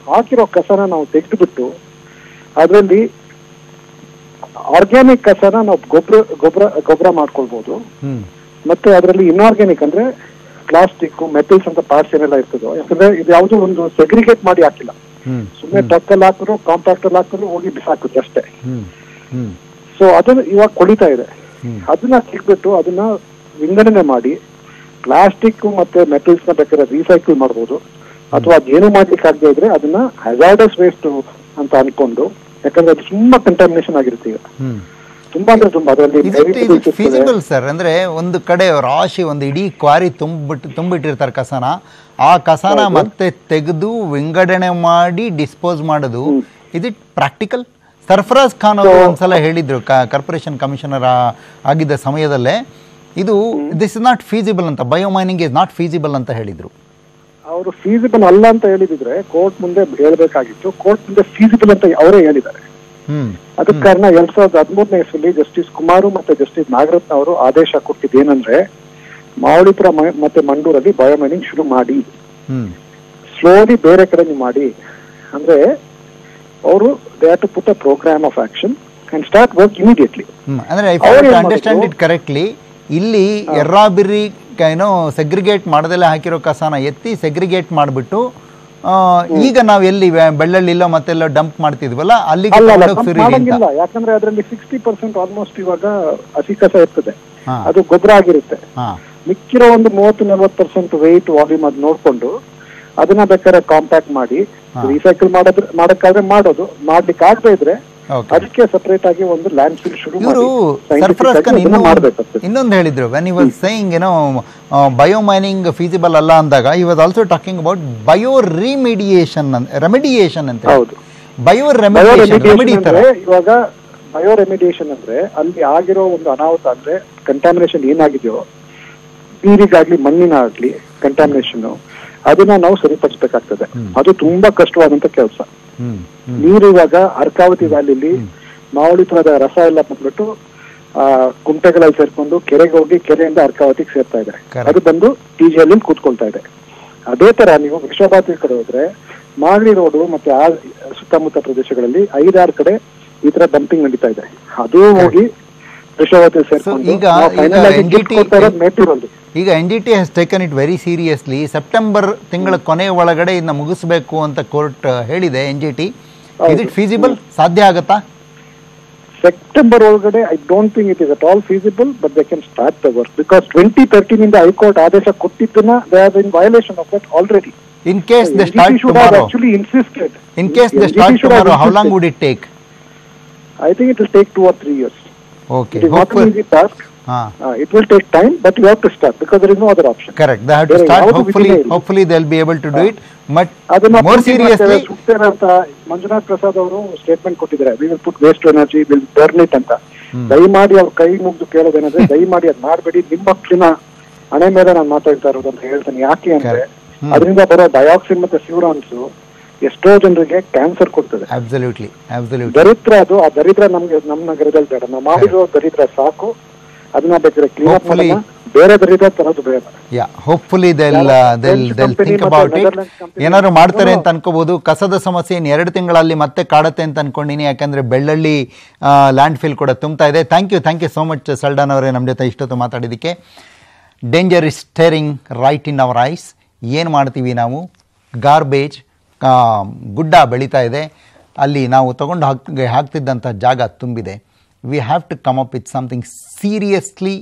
[SPEAKER 3] ಹಾಕಿರೋ ಕಸನ ನಾವು ತೆಗೆದುಬಿಟ್ಟು ಅದರಲ್ಲಿ ಆರ್ಗ್ಯಾನಿಕ್ ಕಸನ ನಾವು ಗೊಬ್ಬರ ಮಾಡ್ಕೊಳ್ಬಹುದು. ಮತ್ತೆ ಅದರಲ್ಲಿ ಇನ್ಆರ್ಗ್ಯಾನಿಕ್ ಅಂದ್ರೆ ಪ್ಲಾಸ್ಟಿಕ್, ಮೆಟಲ್ಸ್ ಅಂತ ಪಾರ್ಟ್ಸ್ ಏನೆಲ್ಲ ಇರ್ತದೋ, ಯಾಕಂದ್ರೆ ಇದು ಯಾವ್ದು ಒಂದು ಸೆಗ್ರಿಗೇಟ್ ಮಾಡಿ ಹಾಕಿಲ್ಲ, ಸುಮ್ಮನೆ ಟ್ರಕ್ಕಲ್ಲಿ ಹಾಕಿದ್ರು ಕಾಂಪ್ಯಾಕ್ಟಲ್ಲಿ ಹಾಕಿದ್ರು ಹೋಗಿ ಬಿಸಾಕಿದ್ರು ಅಷ್ಟೇ. ಸೊ ಅದನ್ನ ಇವಾಗ ಕೊಳಿತಾ ಇದೆ. ಅದನ್ನ ತೆಗೆದ್ಬಿಟ್ಟು ಅದನ್ನ ವಿಂಗಡಣೆ ಮಾಡಿ ಪ್ಲಾಸ್ಟಿಕ್ ಮತ್ತೆ ಮೆಟಲ್ಸ್ ನ ಬೇಕಾದ್ರೆ ರೀಸೈಕಲ್ ಮಾಡ್ಬೋದು, ಅಥವಾ ಅದೇನು ಮಾಡ್ಲಿಕ್ಕೆ ಆಗದೆ ಇದ್ರೆ ಅದನ್ನ ಹಜಾರ್ಡಸ್ ವೇಸ್ಟ್ ಅಂತ ಅನ್ಕೊಂಡು, ಯಾಕಂದ್ರೆ ಅದು ತುಂಬಾ ಕಂಟಾಮಿನೇಷನ್ ಆಗಿರುತ್ತೆ ಈಗ, ತುಂಬಾ ಅಂದ್ರೆ ತುಂಬಾ. ಅದರಲ್ಲಿ
[SPEAKER 2] ಫೀಸಿಬಲ್ ಸರ್ ಅಂದ್ರೆ ಒಂದು ಕಡೆ ರಾಶಿ ಒಂದು ಇಡೀ ಕ್ವಾರಿ ತುಂಬಿಟ್ಟಿರ್ತಾರೆ ಕಸನ, ಆ ಕಸನ ಮತ್ತೆ ತೆಗೆದು ವಿಂಗಡಣೆ ಮಾಡಿ ಡಿಸ್ಪೋಸ್ ಮಾಡೋದು, is it practical? Sarfaraz Khan ಅವರು ಒಂದ್ಸಲ ಹೇಳಿದ್ರು ಕಾರ್ಪೊರೇಷನ್ ಕಮಿಷನರ್ ಆಗಿದ್ದ ಸಮಯದಲ್ಲೇ, ಇದು ದಿಸ್ ಇಸ್ ನಾಟ್ ಫೀಸಿಬಲ್ ಅಂತ, ಬಯೋಮೈನಿಂಗ್ ಇಸ್ ನಾಟ್ ಫೀಸಿಬಲ್ ಅಂತ ಹೇಳಿದ್ರು.
[SPEAKER 3] ಅವರು ಫೀಸಿಬಲ್ ಅಲ್ಲ ಅಂತ ಹೇಳಿದ್ರೆ ಕೋರ್ಟ್ ಮುಂದೆ ಹೇಳ್ಬೇಕಾಗಿತ್ತು. ಕೋರ್ಟ್ ಮುಂದೆ ಫೀಸಿಬಲ್ ಅಂತ ಅವರೇ ಹೇಳಿದ್ದಾರೆ. ಅದಕ್ಕೆ ಕಾರಣ 2013ನೇ ಇಸ್ವಿಯಲ್ಲಿ ಜಸ್ಟಿಸ್ ಕುಮಾರು ಮತ್ತೆ ಜಸ್ಟಿಸ್ ನಾಗರತ್ನ ಅವರು ಆದೇಶ ಕೊಟ್ಟಿದ್ದೇನೆಂದ್ರೆ, ಮಾವಳಿಪುರ ಮತ್ತೆ ಮಂಡೂರಲ್ಲಿ ಬಯೋಮೈನಿಂಗ್ ಶುರು ಮಾಡಿ, ಸ್ಲೋಲಿ ಬೇರೆ ಕಡೆ ನೀವು ಮಾಡಿ ಅಂದ್ರೆ ಅವರು they have to put a programme of action and start work immediately.
[SPEAKER 2] ಅಂದ್ರೆ ಐ ಅಂಡರ್ಸ್ಟ್ಯಾಂಡ್ ಇಟ್ ಕರೆಕ್ಟ್ಲಿ, ಇಲ್ಲಿ ಎರ್ರಾಬಿರ್ರಿ ಏನೋ ಸೆಗ್ರಿಗೇಟ್ ಮಾಡದೆಲ್ಲ ಹಾಕಿರೋ ಕಸನ ಎತ್ತಿ ಸೆಗ್ರಿಗೇಟ್ ಮಾಡಿಬಿಟ್ಟು ಈಗ ನಾವು ಎಲ್ಲಿ ಬೆಳ್ಳಳ್ಳಿಲ್ಲ ಮತ್ತೆಲ್ಲ ಡಂಪ್ ಮಾಡ್ತಿದ್ವಲ್ಲ ಅಲ್ಲಿಗೆ
[SPEAKER 3] ಯಾಕಂದ್ರೆ ಅದರಲ್ಲಿ 60% ಆಲ್ಮೋಸ್ಟ್ ಇವಾಗ ಹಸಿ ಕಸ ಇರ್ತದೆ, ಅದು ಗೊಬ್ಬರ ಆಗಿರುತ್ತೆ. ಮಿಕ್ಕಿರೋ ಒಂದು 30-40% ವೆಯ್ಟ್ ವಾಲ್ಯೂಮ್ ಅದು ನೋಡ್ಕೊಂಡು ಅದನ್ನ ಬೇಕಾದ್ರೆ ಕಾಂಪ್ಯಾಕ್ಟ್ ಮಾಡಿ ರೀಸೈಕಲ್ ಮಾಡಕ್ಕಾದ್ರೆ ಮಾಡೋದು, ಮಾಡ್ಲಿಕ್ಕೆ ಆಗದೆ ಇದ್ರೆ ಅದಕ್ಕೆ ಸಪರೇಟ್ ಆಗಿ ಒಂದು ಲ್ಯಾಂಡ್ ಫಿಲ್ ಶುರು
[SPEAKER 2] ಮಾಡಬೇಕಾಗ್ತದೆ. ಇನ್ನೊಂದು ಹೇಳಿದ್ರು ವೆನ್ ಹಿ ವಾಸ್ ಸೇಯಿಂಗ್ ಏನೋ ಬಯೋಮೈನಿಂಗ್ ಫೀಸಿಬಲ್ ಅಲ್ಲ ಅಂದಾಗ he was also talking about bio remediation ಅಂತ. ಹೌದು, ಬಯೋ ರೆಮಿಡಿಯೇಷನ್
[SPEAKER 3] ಇವಾಗ ಬಯೋ ರೆಮಿಡಿಯೇಷನ್ ಅಂದ್ರೆ ಅಲ್ಲಿ ಆಗಿರೋ ಒಂದು ಅನಾಹುತ ಅಂದ್ರೆ ಕಂಟಾಮಿನೇಷನ್ ಏನಾಗಿದೆಯೋ, ನೀರಿಗಾಗ್ಲಿ ಮಣ್ಣಿನಾಗ್ಲಿ ಕಂಟಾಮಿನೇಷನ್, ಅದನ್ನ ನಾವು ಸರಿಪಡಿಸಬೇಕಾಗ್ತದೆ. ಅದು ತುಂಬಾ ಕಷ್ಟವಾದಂತ ಕೆಲಸ. ನೀರು ಇವಾಗ ಅರ್ಕಾವತಿ ವ್ಯಾಲಿಲಿ ಮಾವಳಿಪುರದ ರಸ ಎಲ್ಲ ಬಂದ್ಬಿಟ್ಟು ಕುಂಟೆಗಳಲ್ಲಿ ಸೇರ್ಕೊಂಡು ಕೆರೆಗೆ ಹೋಗಿ ಕೆರೆಯಿಂದ ಅರ್ಕಾವತಿಗೆ ಸೇರ್ತಾ ಇದೆ. ಅದು ಬಂದು TGL ಕೂತ್ಕೊಳ್ತಾ ಇದೆ. ಅದೇ ತರ ನೀವು ವಿಶ್ವಭಾರತಿ ಕಡೆ ಹೋದ್ರೆ ಮಾಗಡಿ ರೋಡು ಮತ್ತೆ ಆ ಸುತ್ತಮುತ್ತ ಪ್ರದೇಶಗಳಲ್ಲಿ 5-6 ಕಡೆ ಈ ತರ ಡಂಪಿಂಗ್ ನಡೀತಾ ಇದೆ. ಅದು ಹೋಗಿ ವೃಷಭಾವತಿ ಸೇರ್ಕೊಂಡು
[SPEAKER 2] ಈಗ NGT has taken it very seriously. September ತಿಂಗಳ ಕೊನೆಯ ಒಳಗಡೆ ಇದನ್ನ ಮುಗಿಸಬೇಕು ಅಂತ ಕೋರ್ಟ್ ಹೇಳಿದೆ. NGT is it feasible? ಸಾಧ್ಯ ಆಗತ್ತಾ?
[SPEAKER 3] ಸೆಪ್ಟೆಂಬರ್ ಒಳಗಡೆ I don't think it is at all feasible, but they can start the work because 2013 ಇಂದ ಹೈಕೋರ್ಟ್ ಆದೇಶ ಕೊಟ್ಟಿದ್ದನ್ನ they are in violation of that already.
[SPEAKER 2] In case they start tomorrow,
[SPEAKER 3] actually insisted.
[SPEAKER 2] In case they start tomorrow, how long would it take?
[SPEAKER 3] I think it will take 2 or 3 years.
[SPEAKER 2] Okay.
[SPEAKER 3] It is not an easy task. It will take time, but you have to start because there is no other option.
[SPEAKER 2] Correct. They have to start. Hopefully they'll be able to do it. But more seriously,
[SPEAKER 3] Manjunath Prasad ಅವರು statement ಕೊಟ್ಟಿದ್ದಾರೆ, we will put waste to energy, we will burn it ಅಂತ. ದಯಮಾಡಿ ಅವ್ರ ಕೈ ಮುಗ್ದು ಕೇಳೋದೇನಂದ್ರೆ ದಯಮಾಡಿ ಅದ್ ಮಾಡಬೇಡಿ, ನಿಮ್ಮ ಮಕ್ಕಳಿನ ಹಣೆ ಮೇಲೆ ನಾನು ಮಾತಾಡ್ತಾ ಇರೋದು ಅಂತ ಹೇಳ್ತಾನೆ. ಯಾಕೆ ಅಂದ್ರೆ ಅದರಿಂದ ಬರೋ ಡಯಾಕ್ಸಿನ್ ಮತ್ತೆ ಫ್ಯೂರಾನ್ಸ್ ಎಷ್ಟೋ ಜನರಿಗೆ ಕ್ಯಾನ್ಸರ್ ಕೊಡ್ತದೆ. ದರಿದ್ರ ಅದು. ಆ ದರಿದ್ರ ನಮ್ಗೆ ನಮ್ಮ ನಗರದಲ್ಲಿ ಬೇಡ. ನಾವು ಮಾಡಿರೋ ದರಿದ್ರ ಸಾಕು, ಅದನ್ನ ಬೇಕಾದ್ರೆ ಕ್ಲೀನ್ ಅಪ್ ಮಾಡೋಣ, ಬೇರೆ ದರಿದ್ರ ತರೋದು ಬೇಡ.
[SPEAKER 2] Hopefully think about it. ಏನಾದ್ರು ಮಾಡ್ತಾರೆ ಅಂತ ಅನ್ಕೋಬಹುದು. ಕಸದ ಸಮಸ್ಯೆ 2 ತಿಂಗಳಲ್ಲಿ ಮತ್ತೆ ಕಾಡುತ್ತೆ ಅಂತ ಅನ್ಕೊಂಡಿನಿ, ಯಾಕಂದ್ರೆ ಬೆಳ್ಳಳ್ಳಿ ಲ್ಯಾಂಡ್ ಫಿಲ್ ಕೂಡ ತುಂಬ್ತಾ ಇದೆ. Thank you so much Saldanha ಅವರೇ ನಮ್ಮ ಜೊತೆ ಇಷ್ಟೊತ್ತು ಮಾತಾಡಿದ್ದಕ್ಕೆ. Danger is staring right in our eyes. ಏನು ಮಾಡ್ತೀವಿ ನಾವು? ಗಾರ್ಬೇಜ್, ಗುಡ್ಡ ಬೆಳೀತಾ ಇದೆ, ಅಲ್ಲಿ ನಾವು ತೊಗೊಂಡು ಹಾಕ್ತಿದ್ದಂಥ ಜಾಗ ತುಂಬಿದೆ. We have to come up with something seriously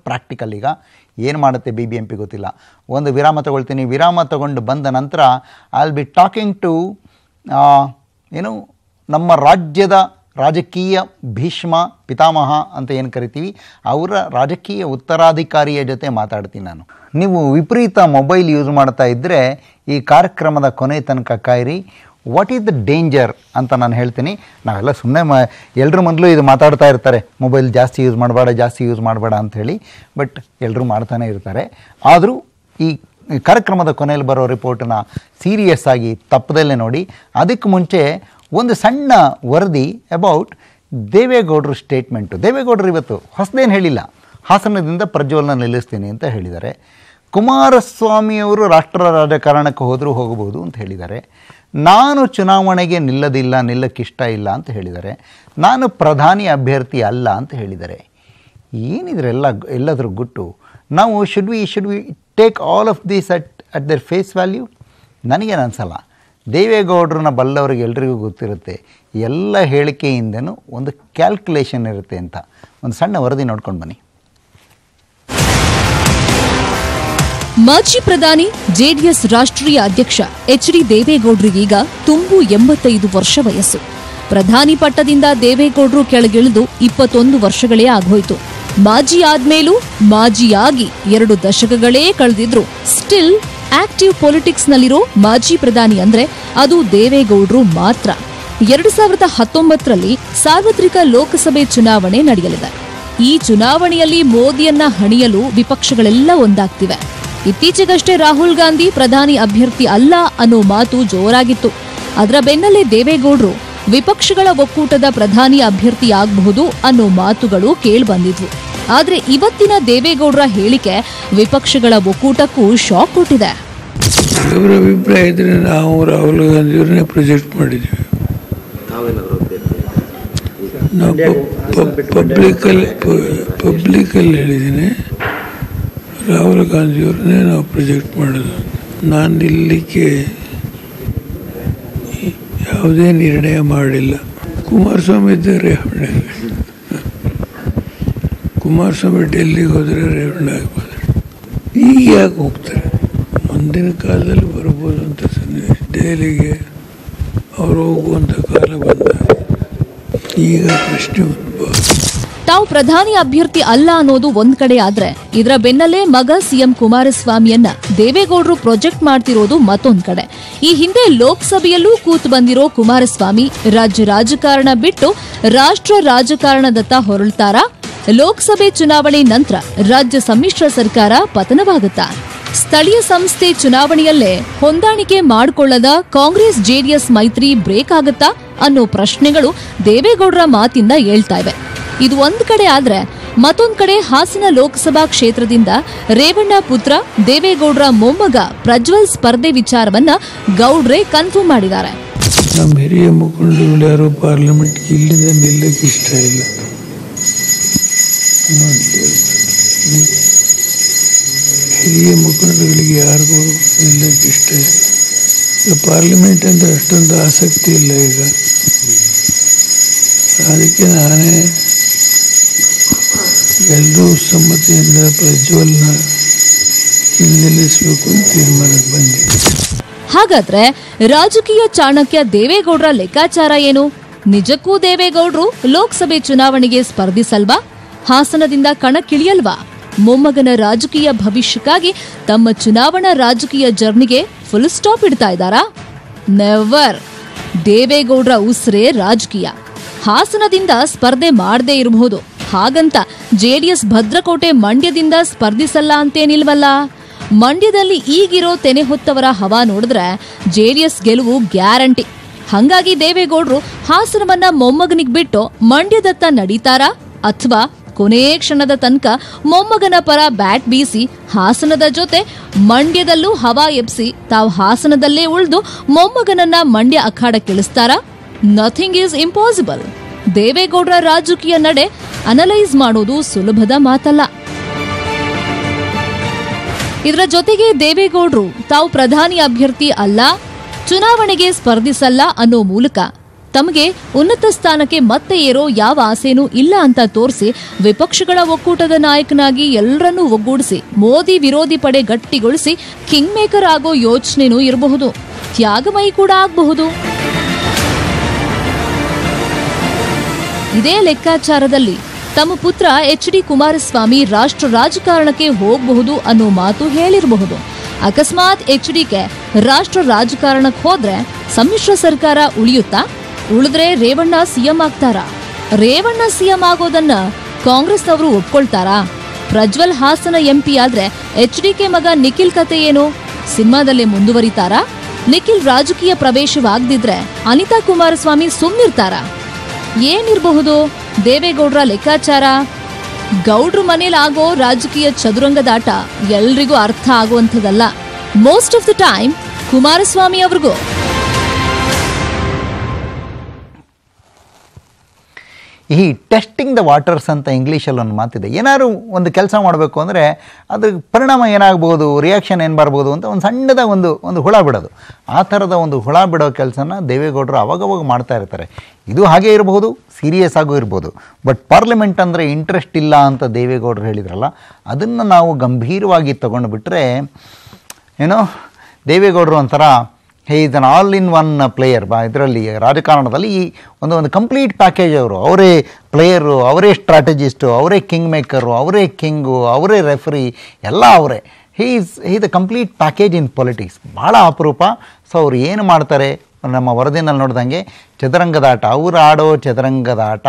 [SPEAKER 2] practical. ಈಗ ಏನು ಮಾಡುತ್ತೆ BBMP ಗೊತ್ತಿಲ್ಲ. ಒಂದು ವಿರಾಮ ತೊಗೊಳ್ತೀನಿ. ವಿರಾಮ ತೊಗೊಂಡು ಬಂದ ನಂತರ I will be talking to ನಮ್ಮ ರಾಜ್ಯದ ರಾಜಕೀಯ ಭೀಷ್ಮ ಪಿತಾಮಹ ಅಂತ ಏನು ಕರಿತೀವಿ, ಅವರ ರಾಜಕೀಯ ಉತ್ತರಾಧಿಕಾರಿಯ ಜೊತೆ ಮಾತಾಡ್ತೀನಿ ನಾನು. ನೀವು ವಿಪರೀತ ಮೊಬೈಲ್ ಯೂಸ್ ಮಾಡ್ತಾ ಇದ್ದರೆ ಈ ಕಾರ್ಯಕ್ರಮದ ಕೊನೆ ತನಕ ಕಾಯಿರಿ. ವಾಟ್ ಈಸ್ ದ ಡೇಂಜರ್ ಅಂತ ನಾನು ಹೇಳ್ತೀನಿ. ನಾವೆಲ್ಲ ಸುಮ್ಮನೆ ಎಲ್ಲರ ಮೊದಲು ಇದು ಮಾತಾಡ್ತಾ ಇರ್ತಾರೆ, ಮೊಬೈಲ್ ಜಾಸ್ತಿ ಯೂಸ್ ಮಾಡಬೇಡ ಅಂಥೇಳಿ. ಬಟ್ ಎಲ್ಲರೂ ಮಾಡ್ತಾನೆ ಇರ್ತಾರೆ. ಆದರೂ ಈ ಕಾರ್ಯಕ್ರಮದ ಕೊನೆಯಲ್ಲಿ ಬರೋ ರಿಪೋರ್ಟನ್ನ ಸೀರಿಯಸ್ ಆಗಿ ತಪ್ಪದಲ್ಲೇ ನೋಡಿ. ಅದಕ್ಕೆ ಮುಂಚೆ ಒಂದು ಸಣ್ಣ ವರದಿ ಅಬೌಟ್ ದೇವೇಗೌಡರು ಸ್ಟೇಟ್ಮೆಂಟು. ದೇವೇಗೌಡರು ಇವತ್ತು ಹೊಸದೇನು ಹೇಳಿಲ್ಲ, ಹಾಸನದಿಂದ ಪ್ರಜ್ವಲನ ನಿಲ್ಲಿಸ್ತೀನಿ ಅಂತ ಹೇಳಿದ್ದಾರೆ. ಕುಮಾರಸ್ವಾಮಿಯವರು ರಾಷ್ಟ್ರ ರಾಜಕಾರಣಕ್ಕೆ ಹೋದರೂ ಹೋಗಬಹುದು ಅಂತ ಹೇಳಿದ್ದಾರೆ. ನಾನು ಚುನಾವಣೆಗೆ ನಿಲ್ಲಕ್ಕಿಷ್ಟ ಇಲ್ಲ ಅಂತ ಹೇಳಿದ್ದಾರೆ. ನಾನು ಪ್ರಧಾನಿ ಅಭ್ಯರ್ಥಿ ಅಲ್ಲ ಅಂತ ಹೇಳಿದ್ದಾರೆ. ಏನಿದ್ರೆ ಎಲ್ಲದ್ರ ಗುಟ್ಟು. ನಾವು should we take all of these at their face value? ನನಗೇನು ಅನಿಸಲ್ಲ. ದೇವೇಗೌಡರನ್ನ ಬಲ್ಲವರಿಗೆ ಎಲ್ರಿಗೂ ಗೊತ್ತಿರುತ್ತೆ, ಎಲ್ಲ ಹೇಳಿಕೆಯಿಂದನೂ ಒಂದು ಕ್ಯಾಲ್ಕುಲೇಷನ್ ಇರುತ್ತೆ ಅಂತ. ಒಂದು ಸಣ್ಣ ವರದಿ ನೋಡ್ಕೊಂಡು ಬನ್ನಿ.
[SPEAKER 4] ಮಾಜಿ ಪ್ರಧಾನಿ ಜೆಡಿಎಸ್ ರಾಷ್ಟ್ರೀಯ ಅಧ್ಯಕ್ಷ ಎಚ್.ಡಿ. ದೇವೇಗೌಡರಿಗೀಗ ತುಂಬು 85 ವರ್ಷ ವಯಸ್ಸು. ಪ್ರಧಾನಿ ಪಟ್ಟದಿಂದ ದೇವೇಗೌಡರು ಕೆಳಗಿಳಿದು 21 ವರ್ಷಗಳೇ ಆಗೋಯ್ತು. ಮಾಜಿ ಆದ್ಮೇಲೂ ಮಾಜಿಯಾಗಿ 2 ದಶಕಗಳೇ ಕಳೆದಿದ್ರು ಸ್ಟಿಲ್ ಆಕ್ಟಿವ್ ಪೊಲಿಟಿಕ್ಸ್ನಲ್ಲಿರೋ ಮಾಜಿ ಪ್ರಧಾನಿ ಅಂದ್ರೆ ಅದು ದೇವೇಗೌಡರು ಮಾತ್ರ. 2019ರಲ್ಲಿ ಸಾರ್ವತ್ರಿಕ ಲೋಕಸಭೆ ಚುನಾವಣೆ ನಡೆಯಲಿದೆ. ಈ ಚುನಾವಣೆಯಲ್ಲಿ ಮೋದಿಯನ್ನ ಹಣಿಯಲು ವಿಪಕ್ಷಗಳೆಲ್ಲ ಒಂದಾಗ್ತಿವೆ. ಇತ್ತೀಚೆಗಷ್ಟೇ ರಾಹುಲ್ ಗಾಂಧಿ ಪ್ರಧಾನಿ ಅಭ್ಯರ್ಥಿ ಅಲ್ಲ ಅನ್ನೋ ಮಾತು ಜೋರಾಗಿತ್ತು. ಅದರ ಬೆನ್ನಲ್ಲೇ ದೇವೇಗೌಡರು ವಿಪಕ್ಷಗಳ ಒಕ್ಕೂಟದ ಪ್ರಧಾನಿ ಅಭ್ಯರ್ಥಿಯಾಗಬಹುದು ಅನ್ನೋ ಮಾತುಗಳು ಕೇಳಿಬಂದಿದ್ವು. ಆದ್ರೆ ಇವತ್ತಿನ ದೇವೇಗೌಡರ ಹೇಳಿಕೆ ವಿಪಕ್ಷಗಳ ಒಕ್ಕೂಟಕ್ಕೂ ಶಾಕ್ ಕೊಟ್ಟಿದೆ.
[SPEAKER 5] ಅವರ ಅಭಿಪ್ರಾಯ ಇದ್ರೆ ನಾವು ರಾಹುಲ್ ಗಾಂಧಿಯವ್ರನ್ನೇ ಪ್ರೊಜೆಕ್ಟ್ ಮಾಡಿದ್ದೀವಿ. ನಾವು ಪಬ್ಲಿಕಲ್ಲಿ ಹೇಳಿದ್ದೀನಿ, ರಾಹುಲ್ ಗಾಂಧಿಯವ್ರನ್ನೇ ನಾವು ಪ್ರೊಜೆಕ್ಟ್ ಮಾಡೋದು. ನಾನು ನಿಲ್ಲಲಿಕ್ಕೆ ಯಾವುದೇ ನಿರ್ಣಯ ಮಾಡಿಲ್ಲ. ಕುಮಾರಸ್ವಾಮಿ ಇದ್ದಾರೆ, ಕುಮಾರಸ್ವಾಮಿ ಡೆಲ್ಲಿಗೆ ಹೋದರೆ ರೇವಣ್ಣ ಆಗ್ಬೋದು. ಈಗ ಯಾಕೆ ಹೋಗ್ತಾರೆ? ಮುಂದಿನ ಕಾಲದಲ್ಲಿ ಬರ್ಬೋದು ಅಂತ ಸನ್ನಿವೇಶ. ದೆಹಲಿಗೆ ಅವರು ಹೋಗುವಂಥ ಕಾಲ ಬಂದಾಗ ಈಗ ಪ್ರಶ್ನೆ
[SPEAKER 4] ತಾವು ಪ್ರಧಾನಿ ಅಭ್ಯರ್ಥಿ ಅಲ್ಲ ಅನ್ನೋದು ಒಂದ್ ಕಡೆ ಆದ್ರೆ, ಇದರ ಬೆನ್ನಲ್ಲೇ ಮಗ ಸಿಎಂ ಕುಮಾರಸ್ವಾಮಿಯನ್ನ ದೇವೇಗೌಡರು ಪ್ರೊಜೆಕ್ಟ್ ಮಾಡ್ತಿರೋದು ಮತ್ತೊಂದ್ ಕಡೆ. ಈ ಹಿಂದೆ ಲೋಕಸಭೆಯಲ್ಲೂ ಕೂತು ಬಂದಿರೋ ಕುಮಾರಸ್ವಾಮಿ ರಾಜ್ಯ ರಾಜಕಾರಣ ಬಿಟ್ಟು ರಾಷ್ಟ್ರ ರಾಜಕಾರಣದತ್ತ ಹೊರಳ್ತಾರಾ? ಲೋಕಸಭೆ ಚುನಾವಣೆ ನಂತರ ರಾಜ್ಯ ಸಮ್ಮಿಶ್ರ ಸರ್ಕಾರ ಪತನವಾಗುತ್ತಾ? ಸ್ಥಳೀಯ ಸಂಸ್ಥೆ ಚುನಾವಣೆಯಲ್ಲೇ ಹೊಂದಾಣಿಕೆ ಮಾಡಿಕೊಳ್ಳದ ಕಾಂಗ್ರೆಸ್ ಜೆಡಿಎಸ್ ಮೈತ್ರಿ ಬ್ರೇಕ್ ಆಗುತ್ತಾ ಅನ್ನೋ ಪ್ರಶ್ನೆಗಳು ದೇವೇಗೌಡರ ಮಾತಿಂದ ಏಳ್ತಾ ಇವೆ. ಇದು ಒಂದ್ ಕಡೆ ಆದ್ರೆ, ಮತ್ತೊಂದು ಕಡೆ ಹಾಸನ ಲೋಕಸಭಾ ಕ್ಷೇತ್ರದಿಂದ ರೇವಣ್ಣ ಪುತ್ರ ದೇವೇಗೌಡರ ಮೊಮ್ಮಗ ಪ್ರಜ್ವಲ್ ಸ್ಪರ್ಧೆ ವಿಚಾರವನ್ನ ಗೌಡ್ರೆ ಕನ್ಫರ್ಮ್ ಮಾಡಿದ್ದಾರೆ.
[SPEAKER 5] ನಮ್ಮ ಹಿರಿಯ ಮುಖಂಡರುಗಳು ಯಾರು ಪಾರ್ಲಿಮೆಂಟ್ಗೆ ಇಲ್ಲಿಂದ ನಿಲ್ಲಕ್ಕೆ ಇಷ್ಟ ಇಲ್ಲ. ಹಿರಿಯ ಮುಖಂಡರುಗಳಿಗೆ ಯಾರಿಗೂ ನಿಲ್ಲಕ್ಕೆ ಇಷ್ಟ ಇಲ್ಲ. ಈಗ ಪಾರ್ಲಿಮೆಂಟ್ ಅಂದ್ರೆ ಅಷ್ಟೊಂದು ಆಸಕ್ತಿ ಇಲ್ಲ ಈಗ. ಅದಕ್ಕೆ ನಾನೇ ಎಲ್ಲರೂ ಸಮ್ಮತಿಯಿಂದ ಪ್ರಜ್ವಲ್ನ ನಿಲ್ಲಿಸಬೇಕು ಅಂತ ತೀರ್ಮಾನಕ್ಕೆ ಬಂದೆ.
[SPEAKER 4] ಹಾಗಾದ್ರೆ ರಾಜಕೀಯ ಚಾಣಕ್ಯ ದೇವೇಗೌಡರ ಲೆಕ್ಕಾಚಾರ ಏನು? ನಿಜಕ್ಕೂ ದೇವೇಗೌಡರು ಲೋಕಸಭೆ ಚುನಾವಣೆಗೆ ಸ್ಪರ್ಧಿಸಲ್ವಾ? ಹಾಸನದಿಂದ ಕಣಕ್ಕಿಳಿಯಲ್ವಾ? ಮೊಮ್ಮಗನ ರಾಜಕೀಯ ಭವಿಷ್ಯಕ್ಕಾಗಿ ತಮ್ಮ ಚುನಾವಣಾ ರಾಜಕೀಯ ಜರ್ನಿಗೆ ಫುಲ್ ಸ್ಟಾಪ್ ಇಡ್ತಾ ಇದ್ದಾರಾ? ನೆವರ್. ದೇವೇಗೌಡರ ಉಸಿರೇ ರಾಜಕೀಯ. ಹಾಸನದಿಂದ ಸ್ಪರ್ಧೆ ಮಾಡದೇ ಇರಬಹುದು, ಹಾಗಂತ ಜೆಡಿಎಸ್ ಭದ್ರಕೋಟೆ ಮಂಡ್ಯದಿಂದ ಸ್ಪರ್ಧಿಸಲ್ಲ ಅಂತೇನಿಲ್ವಲ್ಲ. ಮಂಡ್ಯದಲ್ಲಿ ಈಗಿರೋ ತೆನೆ ಹೊತ್ತವರ ಹವಾ ನೋಡಿದ್ರೆ ಜೆಡಿಎಸ್ ಗೆಲುವು ಗ್ಯಾರಂಟಿ. ಹಂಗಾಗಿ ದೇವೇಗೌಡರು ಹಾಸನವನ್ನ ಮೊಮ್ಮಗನಿಗೆ ಬಿಟ್ಟು ಮಂಡ್ಯದತ್ತ ನಡೀತಾರಾ, ಅಥವಾ ಕೊನೆ ಕ್ಷಣದ ತನಕ ಮೊಮ್ಮಗನ ಪರ ಬ್ಯಾಟ್ ಬೀಸಿ ಹಾಸನದ ಜೊತೆ ಮಂಡ್ಯದಲ್ಲೂ ಹವಾ ಎಬ್ಸಿ ತಾವು ಹಾಸನದಲ್ಲೇ ಉಳಿದು ಮೊಮ್ಮಗನನ್ನ ಮಂಡ್ಯ ಅಖಾಡಕ್ಕಿಳಿಸ್ತಾರಾ? Nothing is impossible. ದೇವೇಗೌಡರ ರಾಜಕೀಯ ನಡೆ ಅನಲೈಸ್ ಮಾಡೋದು ಸುಲಭದ ಮಾತಲ್ಲ. ಇದರ ಜೊತೆಗೆ ದೇವೇಗೌಡರು ತಾವು ಪ್ರಧಾನಿ ಅಭ್ಯರ್ಥಿ ಅಲ್ಲ, ಚುನಾವಣೆಗೆ ಸ್ಪರ್ಧಿಸಲ್ಲ ಅನ್ನೋ ಮೂಲಕ ತಮಗೆ ಉನ್ನತ ಸ್ಥಾನಕ್ಕೆ ಮತ್ತೆ ಏರೋ ಯಾವ ಆಸೆನೂ ಇಲ್ಲ ಅಂತ ತೋರಿಸಿ ವಿಪಕ್ಷಗಳ ಒಕ್ಕೂಟದ ನಾಯಕನಾಗಿ ಎಲ್ಲರನ್ನೂ ಒಗ್ಗೂಡಿಸಿ ಮೋದಿ ವಿರೋಧಿ ಪಡೆ ಗಟ್ಟಿಗೊಳಿಸಿ ಕಿಂಗ್ ಮೇಕರ್ ಆಗೋ ಯೋಚನೆನೂ ಇರಬಹುದು, ತ್ಯಾಗಮಯಿ ಕೂಡ ಆಗಬಹುದು. ಇದೇ ಲೆಕ್ಕಾಚಾರದಲ್ಲಿ ತಮ್ಮ ಪುತ್ರ ಎಚ್.ಡಿ. ಕುಮಾರಸ್ವಾಮಿ ರಾಷ್ಟ್ರ ರಾಜಕಾರಣಕ್ಕೆ ಹೋಗಬಹುದು ಅನ್ನೋ ಮಾತು ಹೇಳಿರಬಹುದು. ಅಕಸ್ಮಾತ್ ಎಚ್.ಡಿಕೆ ರಾಷ್ಟ್ರ ರಾಜಕಾರಣಕ್ಕೆ ಹೋದ್ರೆ ಸಮ್ಮಿಶ್ರ ಸರ್ಕಾರ ಉಳಿಯುತ್ತಾ? ಉಳಿದ್ರೆ ರೇವಣ್ಣ ಸಿಎಂ ಆಗ್ತಾರಾ? ರೇವಣ್ಣ ಸಿಎಂ ಆಗೋದನ್ನ ಕಾಂಗ್ರೆಸ್ನವರು ಒಪ್ಕೊಳ್ತಾರಾ? ಪ್ರಜ್ವಲ್ ಹಾಸನ ಎಂಪಿ ಆದ್ರೆ ಎಚ್.ಡಿಕೆ ಮಗ ನಿಖಿಲ್ ಕತೆ ಏನು? ಸಿನಿಮಾದಲ್ಲೇ ಮುಂದುವರಿತಾರಾ? ನಿಖಿಲ್ ರಾಜಕೀಯ ಪ್ರವೇಶವಾಗದಿದ್ರೆ ಅನಿತಾ ಕುಮಾರಸ್ವಾಮಿ ಸುಮ್ನಿರ್ತಾರಾ? ಏನಿರಬಹುದು ದೇವೇಗೌಡರ ಲೆಕ್ಕಾಚಾರ? ಗೌಡ್ರ ಮನೇಲಿ ಆಗೋ ರಾಜಕೀಯ ಚದುರಂಗದಾಟ ಎಲ್ರಿಗೂ ಅರ್ಥ ಆಗುವಂಥದ್ದಲ್ಲ. Most of the time Kumaraswamy ಅವ್ರಿಗೂ.
[SPEAKER 2] ಈ ಟೆಸ್ಟಿಂಗ್ ದ ವಾಟರ್ಸ್ ಅಂತ ಇಂಗ್ಲೀಷಲ್ಲಿ ಒಂದು ಮಾತಿದೆ. ಏನಾದ್ರು ಒಂದು ಕೆಲಸ ಮಾಡಬೇಕು ಅಂದರೆ ಅದ್ರ ಪರಿಣಾಮ ಏನಾಗ್ಬೋದು, ರಿಯಾಕ್ಷನ್ ಏನು ಬರ್ಬೋದು ಅಂತ ಒಂದು ಸಣ್ಣದ ಒಂದು ಹುಳ ಬಿಡೋದು. ಆ ಥರದ ಒಂದು ಹುಳ ಬಿಡೋ ಕೆಲಸನ ದೇವೇಗೌಡರು ಅವಾಗವಾಗ ಮಾಡ್ತಾ ಇರ್ತಾರೆ. ಇದು ಹಾಗೆ ಇರಬಹುದು, ಸೀರಿಯಸ್ ಆಗೂ ಇರ್ಬೋದು. ಬಟ್ ಪಾರ್ಲಿಮೆಂಟ್ ಅಂದರೆ ಇಂಟ್ರೆಸ್ಟ್ ಇಲ್ಲ ಅಂತ ದೇವೇಗೌಡರು ಹೇಳಿದ್ರಲ್ಲ, ಅದನ್ನು ನಾವು ಗಂಭೀರವಾಗಿ ತಗೊಂಡು ಬಿಟ್ಟರೆ ಏನೋ ದೇವೇಗೌಡರು ಒಂಥರ he is an all in one player. ಇದರಲ್ಲಿ ರಾಜಕಾರಣದಲ್ಲಿ ಈ ಒಂದು ಕಂಪ್ಲೀಟ್ ಪ್ಯಾಕೇಜ್ ಅವರು. ಅವರೇ ಪ್ಲೇಯರು, ಅವರೇ ಸ್ಟ್ರಾಟಜಿಸ್ಟು, ಅವರೇ ಕಿಂಗ್ ಮೇಕರು, ಅವರೇ ಕಿಂಗು, ಅವರೇ ರೆಫರಿ, ಎಲ್ಲ ಅವರೇ. He the complete package in politics. ಭಾಳ ಅಪರೂಪ. ಸೊ ಅವ್ರು ಏನು ಮಾಡ್ತಾರೆ ನಮ್ಮ ವರದಿನಲ್ಲಿ ನೋಡ್ದಂಗೆ ಚದುರಂಗದಾಟ, ಅವ್ರು ಆಡೋ ಚದುರಂಗದಾಟ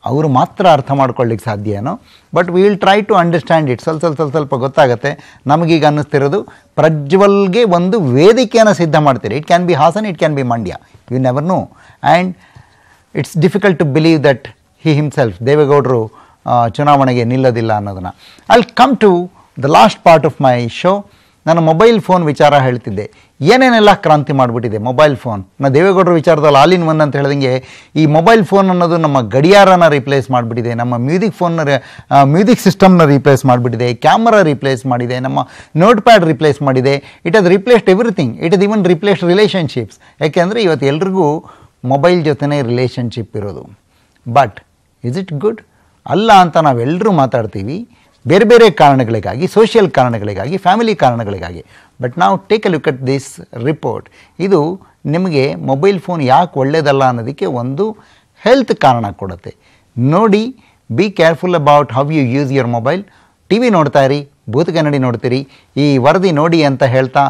[SPEAKER 2] ಅವರು ಮಾತ್ರ ಅರ್ಥ ಮಾಡ್ಕೊಳ್ಳಿಕ್ಕೆ ಸಾಧ್ಯನೋ. But will try to understand it. ಸ್ವಲ್ಪ ಗೊತ್ತಾಗುತ್ತೆ. ನಮಗೀಗ ಅನ್ನಿಸ್ತಿರೋದು ಪ್ರಜ್ವಲ್ಗೆ ಒಂದು ವೇದಿಕೆಯನ್ನು ಸಿದ್ಧ ಮಾಡ್ತೀರಿ. It can be Hassan, it can be Mandya, you never know. And it's difficult to believe that he himself ದೇವೇಗೌಡರು ಚುನಾವಣೆಗೆ ನಿಲ್ಲೋದಿಲ್ಲ ಅನ್ನೋದನ್ನು. I will come to the last part of my show. ನಾನು ಮೊಬೈಲ್ ಫೋನ್ ವಿಚಾರ ಹೇಳ್ತಿದ್ದೆ. ಏನೇನೆಲ್ಲ ಕ್ರಾಂತಿ ಮಾಡಿಬಿಟ್ಟಿದೆ ಮೊಬೈಲ್ ಫೋನ್. ನಾನು ದೇವೇಗೌಡರ ವಿಚಾರದಲ್ಲಿ ಆಲ್ ಇನ್ ಒನ್ ಅಂತ ಹೇಳಿದಂಗೆ ಈ ಮೊಬೈಲ್ ಫೋನ್ ಅನ್ನೋದು ನಮ್ಮ ಗಡಿಯಾರನ ರಿಪ್ಲೇಸ್ ಮಾಡಿಬಿಟ್ಟಿದೆ, ನಮ್ಮ ಮ್ಯೂಸಿಕ್ ಸಿಸ್ಟಮ್ನ ರಿಪ್ಲೇಸ್ ಮಾಡಿಬಿಟ್ಟಿದೆ, ಕ್ಯಾಮರಾ ರಿಪ್ಲೇಸ್ ಮಾಡಿದೆ, ನಮ್ಮ ನೋಟ್ ಪ್ಯಾಡ್ ರಿಪ್ಲೇಸ್ ಮಾಡಿದೆ. It has replaced everything. It has even replaced relationships. ಯಾಕೆಂದರೆ ಇವತ್ತು ಎಲ್ರಿಗೂ ಮೊಬೈಲ್ ಜೊತೆನೇ ರಿಲೇಷನ್ಶಿಪ್ ಇರೋದು. But is it good? ಅಲ್ಲ ಅಂತ ನಾವೆಲ್ಲರೂ ಮಾತಾಡ್ತೀವಿ, ಬೇರೆ ಬೇರೆ ಕಾರಣಗಳಿಗಾಗಿ, ಸೋಷಿಯಲ್ ಕಾರಣಗಳಿಗಾಗಿ, ಫ್ಯಾಮಿಲಿ ಕಾರಣಗಳಿಗಾಗಿ. ಬಟ್ ನಾವು take A look at this report. ಇದು ನಿಮಗೆ ಮೊಬೈಲ್ ಫೋನ್ ಯಾಕೆ ಒಳ್ಳೆಯದಲ್ಲ ಅನ್ನೋದಕ್ಕೆ ಒಂದು ಹೆಲ್ತ್ ಕಾರಣ ಕೊಡುತ್ತೆ. ನೋಡಿ, be careful about how you use your mobile. T V ನೋಡ್ತಾ ಇರಿ, ಭೂತ ಕನ್ನಡಿ ನೋಡ್ತೀರಿ. ಈ ವರದಿ ನೋಡಿ ಅಂತ ಹೇಳ್ತಾ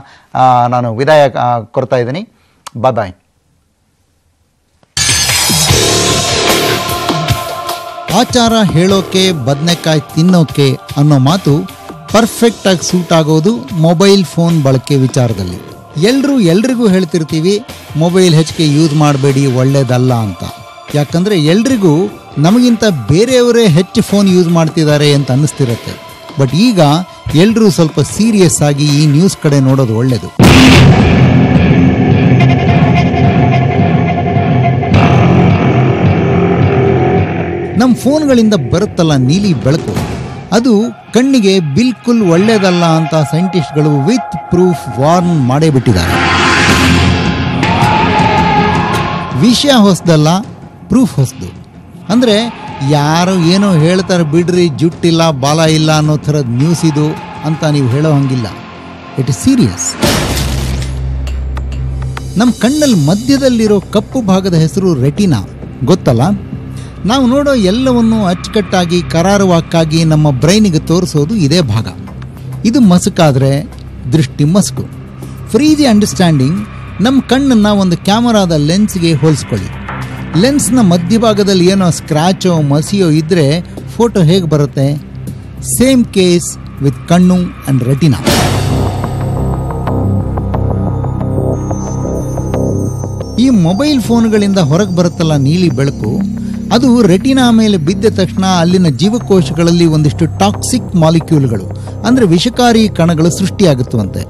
[SPEAKER 2] ನಾನು ವಿದಾಯ ಕೊಡ್ತಾ ಇದ್ದೀನಿ. ಬಾಯ್.
[SPEAKER 6] ಆಚಾರ ಹೇಳೋಕೆ ಬದನೆಕಾಯಿ ತಿನ್ನೋಕೆ ಅನ್ನೋ ಮಾತು ಪರ್ಫೆಕ್ಟಾಗಿ ಸೂಟ್ ಆಗೋದು ಮೊಬೈಲ್ ಫೋನ್ ಬಳಕೆ ವಿಚಾರದಲ್ಲಿ. ಎಲ್ರಿಗೂ ಹೇಳ್ತಿರ್ತೀವಿ ಮೊಬೈಲ್ ಹೆಚ್ಚಿಗೆ ಯೂಸ್ ಮಾಡಬೇಡಿ, ಒಳ್ಳೇದಲ್ಲ ಅಂತ. ಯಾಕಂದರೆ ಎಲ್ರಿಗೂ ನಮಗಿಂತ ಬೇರೆಯವರೇ ಹೆಚ್ಚು ಫೋನ್ ಯೂಸ್ ಮಾಡ್ತಿದ್ದಾರೆ ಅಂತ ಅನ್ನಿಸ್ತಿರುತ್ತೆ. ಬಟ್ ಈಗ ಎಲ್ಲರೂ ಸ್ವಲ್ಪ ಸೀರಿಯಸ್ ಆಗಿ ಈ ನ್ಯೂಸ್ ಕಡೆ ನೋಡೋದು ಒಳ್ಳೆಯದು. ನಮ್ಮ ಫೋನ್ಗಳಿಂದ ಬರುತ್ತಲ್ಲ ನೀಲಿ ಬೆಳಕು, ಅದು ಕಣ್ಣಿಗೆ ಬಿಲ್ಕುಲ್ ಒಳ್ಳೆಯದಲ್ಲ ಅಂತ ಸೈಂಟಿಸ್ಟ್ಗಳು ವಿತ್ ಪ್ರೂಫ್ ವಾರ್ನ್ ಮಾಡೇ ಬಿಟ್ಟಿದ್ದಾರೆ. ವಿಷಯ ಹೊಸದಲ್ಲ, ಪ್ರೂಫ್ ಹೊಸದು. ಅಂದರೆ ಯಾರು ಏನೋ ಹೇಳ್ತಾರೆ ಬಿಡ್ರಿ, ಜುಟ್ಟಿಲ್ಲ ಬಾಲ ಇಲ್ಲ ಅನ್ನೋ ಥರದ ನ್ಯೂಸ್ ಇದು ಅಂತ ನೀವು ಹೇಳೋ ಹಂಗಿಲ್ಲ. It is serious. ನಮ್ಮ ಕಣ್ಣಲ್ಲಿ ಮಧ್ಯದಲ್ಲಿರೋ ಕಪ್ಪು ಭಾಗದ ಹೆಸರು ರೆಟಿನಾ, ಗೊತ್ತಲ್ಲ? ನಾವು ನೋಡೋ ಎಲ್ಲವನ್ನು ಅಚ್ಚುಕಟ್ಟಾಗಿ ಕರಾರುವಾಕ್ಕಾಗಿ ನಮ್ಮ ಬ್ರೈನಿಗೆ ತೋರಿಸೋದು ಇದೇ ಭಾಗ. ಇದು ಮಸುಕಾದರೆ ದೃಷ್ಟಿ ಮಸುಕು. ಫಾರ್ ಈಸಿ ಅಂಡರ್ಸ್ಟ್ಯಾಂಡಿಂಗ್, ನಮ್ಮ ಕಣ್ಣನ್ನು ಒಂದು ಕ್ಯಾಮರಾದ ಲೆನ್ಸ್ಗೆ ಹೋಲಿಸ್ಕೊಳ್ಳಿ. ಲೆನ್ಸ್ನ ಮಧ್ಯಭಾಗದಲ್ಲಿ ಏನೋ ಸ್ಕ್ರ್ಯಾಚೋ ಮಸಿಯೋ ಇದ್ದರೆ ಫೋಟೋ ಹೇಗೆ ಬರುತ್ತೆ? ಸೇಮ್ ಕೇಸ್ ವಿತ್ ಕಣ್ಣು ಆ್ಯಂಡ್ ರೆಟಿನಾ. ಈ ಮೊಬೈಲ್ ಫೋನ್ಗಳಿಂದ ಹೊರಗೆ ಬರುತ್ತಲ್ಲ ನೀಲಿ ಬೆಳಕು, ಅದು ರೆಟಿನಾ ಮೇಲೆ ಬಿದ್ದ ತಕ್ಷಣ ಅಲ್ಲಿನ ಜೀವಕೋಶಗಳಲ್ಲಿ ಒಂದಿಷ್ಟು ಟಾಕ್ಸಿಕ್ ಮಾಲಿಕ್ಯೂಲ್ಗಳು ಅಂದರೆ ವಿಷಕಾರಿ ಕಣಗಳು ಸೃಷ್ಟಿಯಾಗುತ್ತವಂತೆ.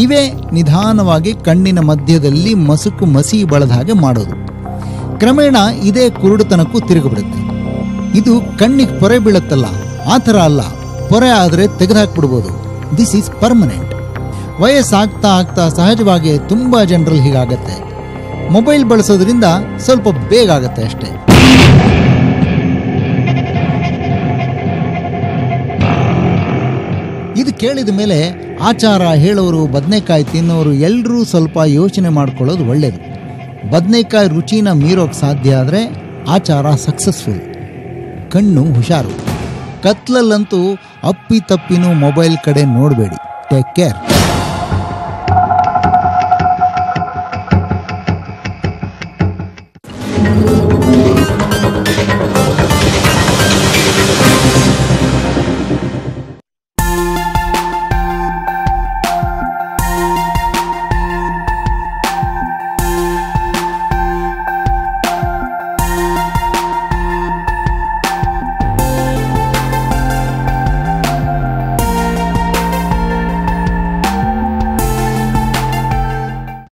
[SPEAKER 6] ಇವೇ ನಿಧಾನವಾಗಿ ಕಣ್ಣಿನ ಮಧ್ಯದಲ್ಲಿ ಮಸುಕು ಮಸಿ ಬಳದ ಹಾಗೆ ಮಾಡೋದು. ಕ್ರಮೇಣ ಇದೇ ಕುರುಡುತನಕ್ಕೂ ತಿರುಗಿಬಿಡುತ್ತೆ. ಇದು ಕಣ್ಣಿಗೆ ಪೊರೆ ಬೀಳುತ್ತಲ್ಲ, ಆ ಥರ ಅಲ್ಲ. ಪೊರೆ ಆದರೆ ತೆಗೆದುಹಾಕ್ಬಿಡ್ಬೋದು. This is permanent. ವಯಸ್ಸಾಗ್ತಾ ಆಗ್ತಾ ಸಹಜವಾಗಿ ತುಂಬ ಜನರಲ್ಲಿ ಹೀಗಾಗತ್ತೆ. ಮೊಬೈಲ್ ಬಳಸೋದ್ರಿಂದ ಸ್ವಲ್ಪ ಬೇಗ ಆಗುತ್ತೆ ಅಷ್ಟೇ. ಇದು ಕೇಳಿದ ಮೇಲೆ ಆಚಾರ ಹೇಳೋರು, ಬದನೆಕಾಯಿ ತಿನ್ನೋರು ಎಲ್ಲರೂ ಸ್ವಲ್ಪ ಯೋಚನೆ ಮಾಡ್ಕೊಳ್ಳೋದು ಒಳ್ಳೆಯದು. ಬದನೆಕಾಯಿ ರುಚಿನ ಮೀರೋಕ್ಕೆ ಸಾಧ್ಯ ಆದರೆ ಆಚಾರ ಸಕ್ಸಸ್ಫುಲ್. ಕಣ್ಣು ಹುಷಾರು. ಕತ್ಲಲ್ಲಂತೂ ಅಪ್ಪಿ ತಪ್ಪಿನೂ ಮೊಬೈಲ್ ಕಡೆ ನೋಡಬೇಡಿ. Take care.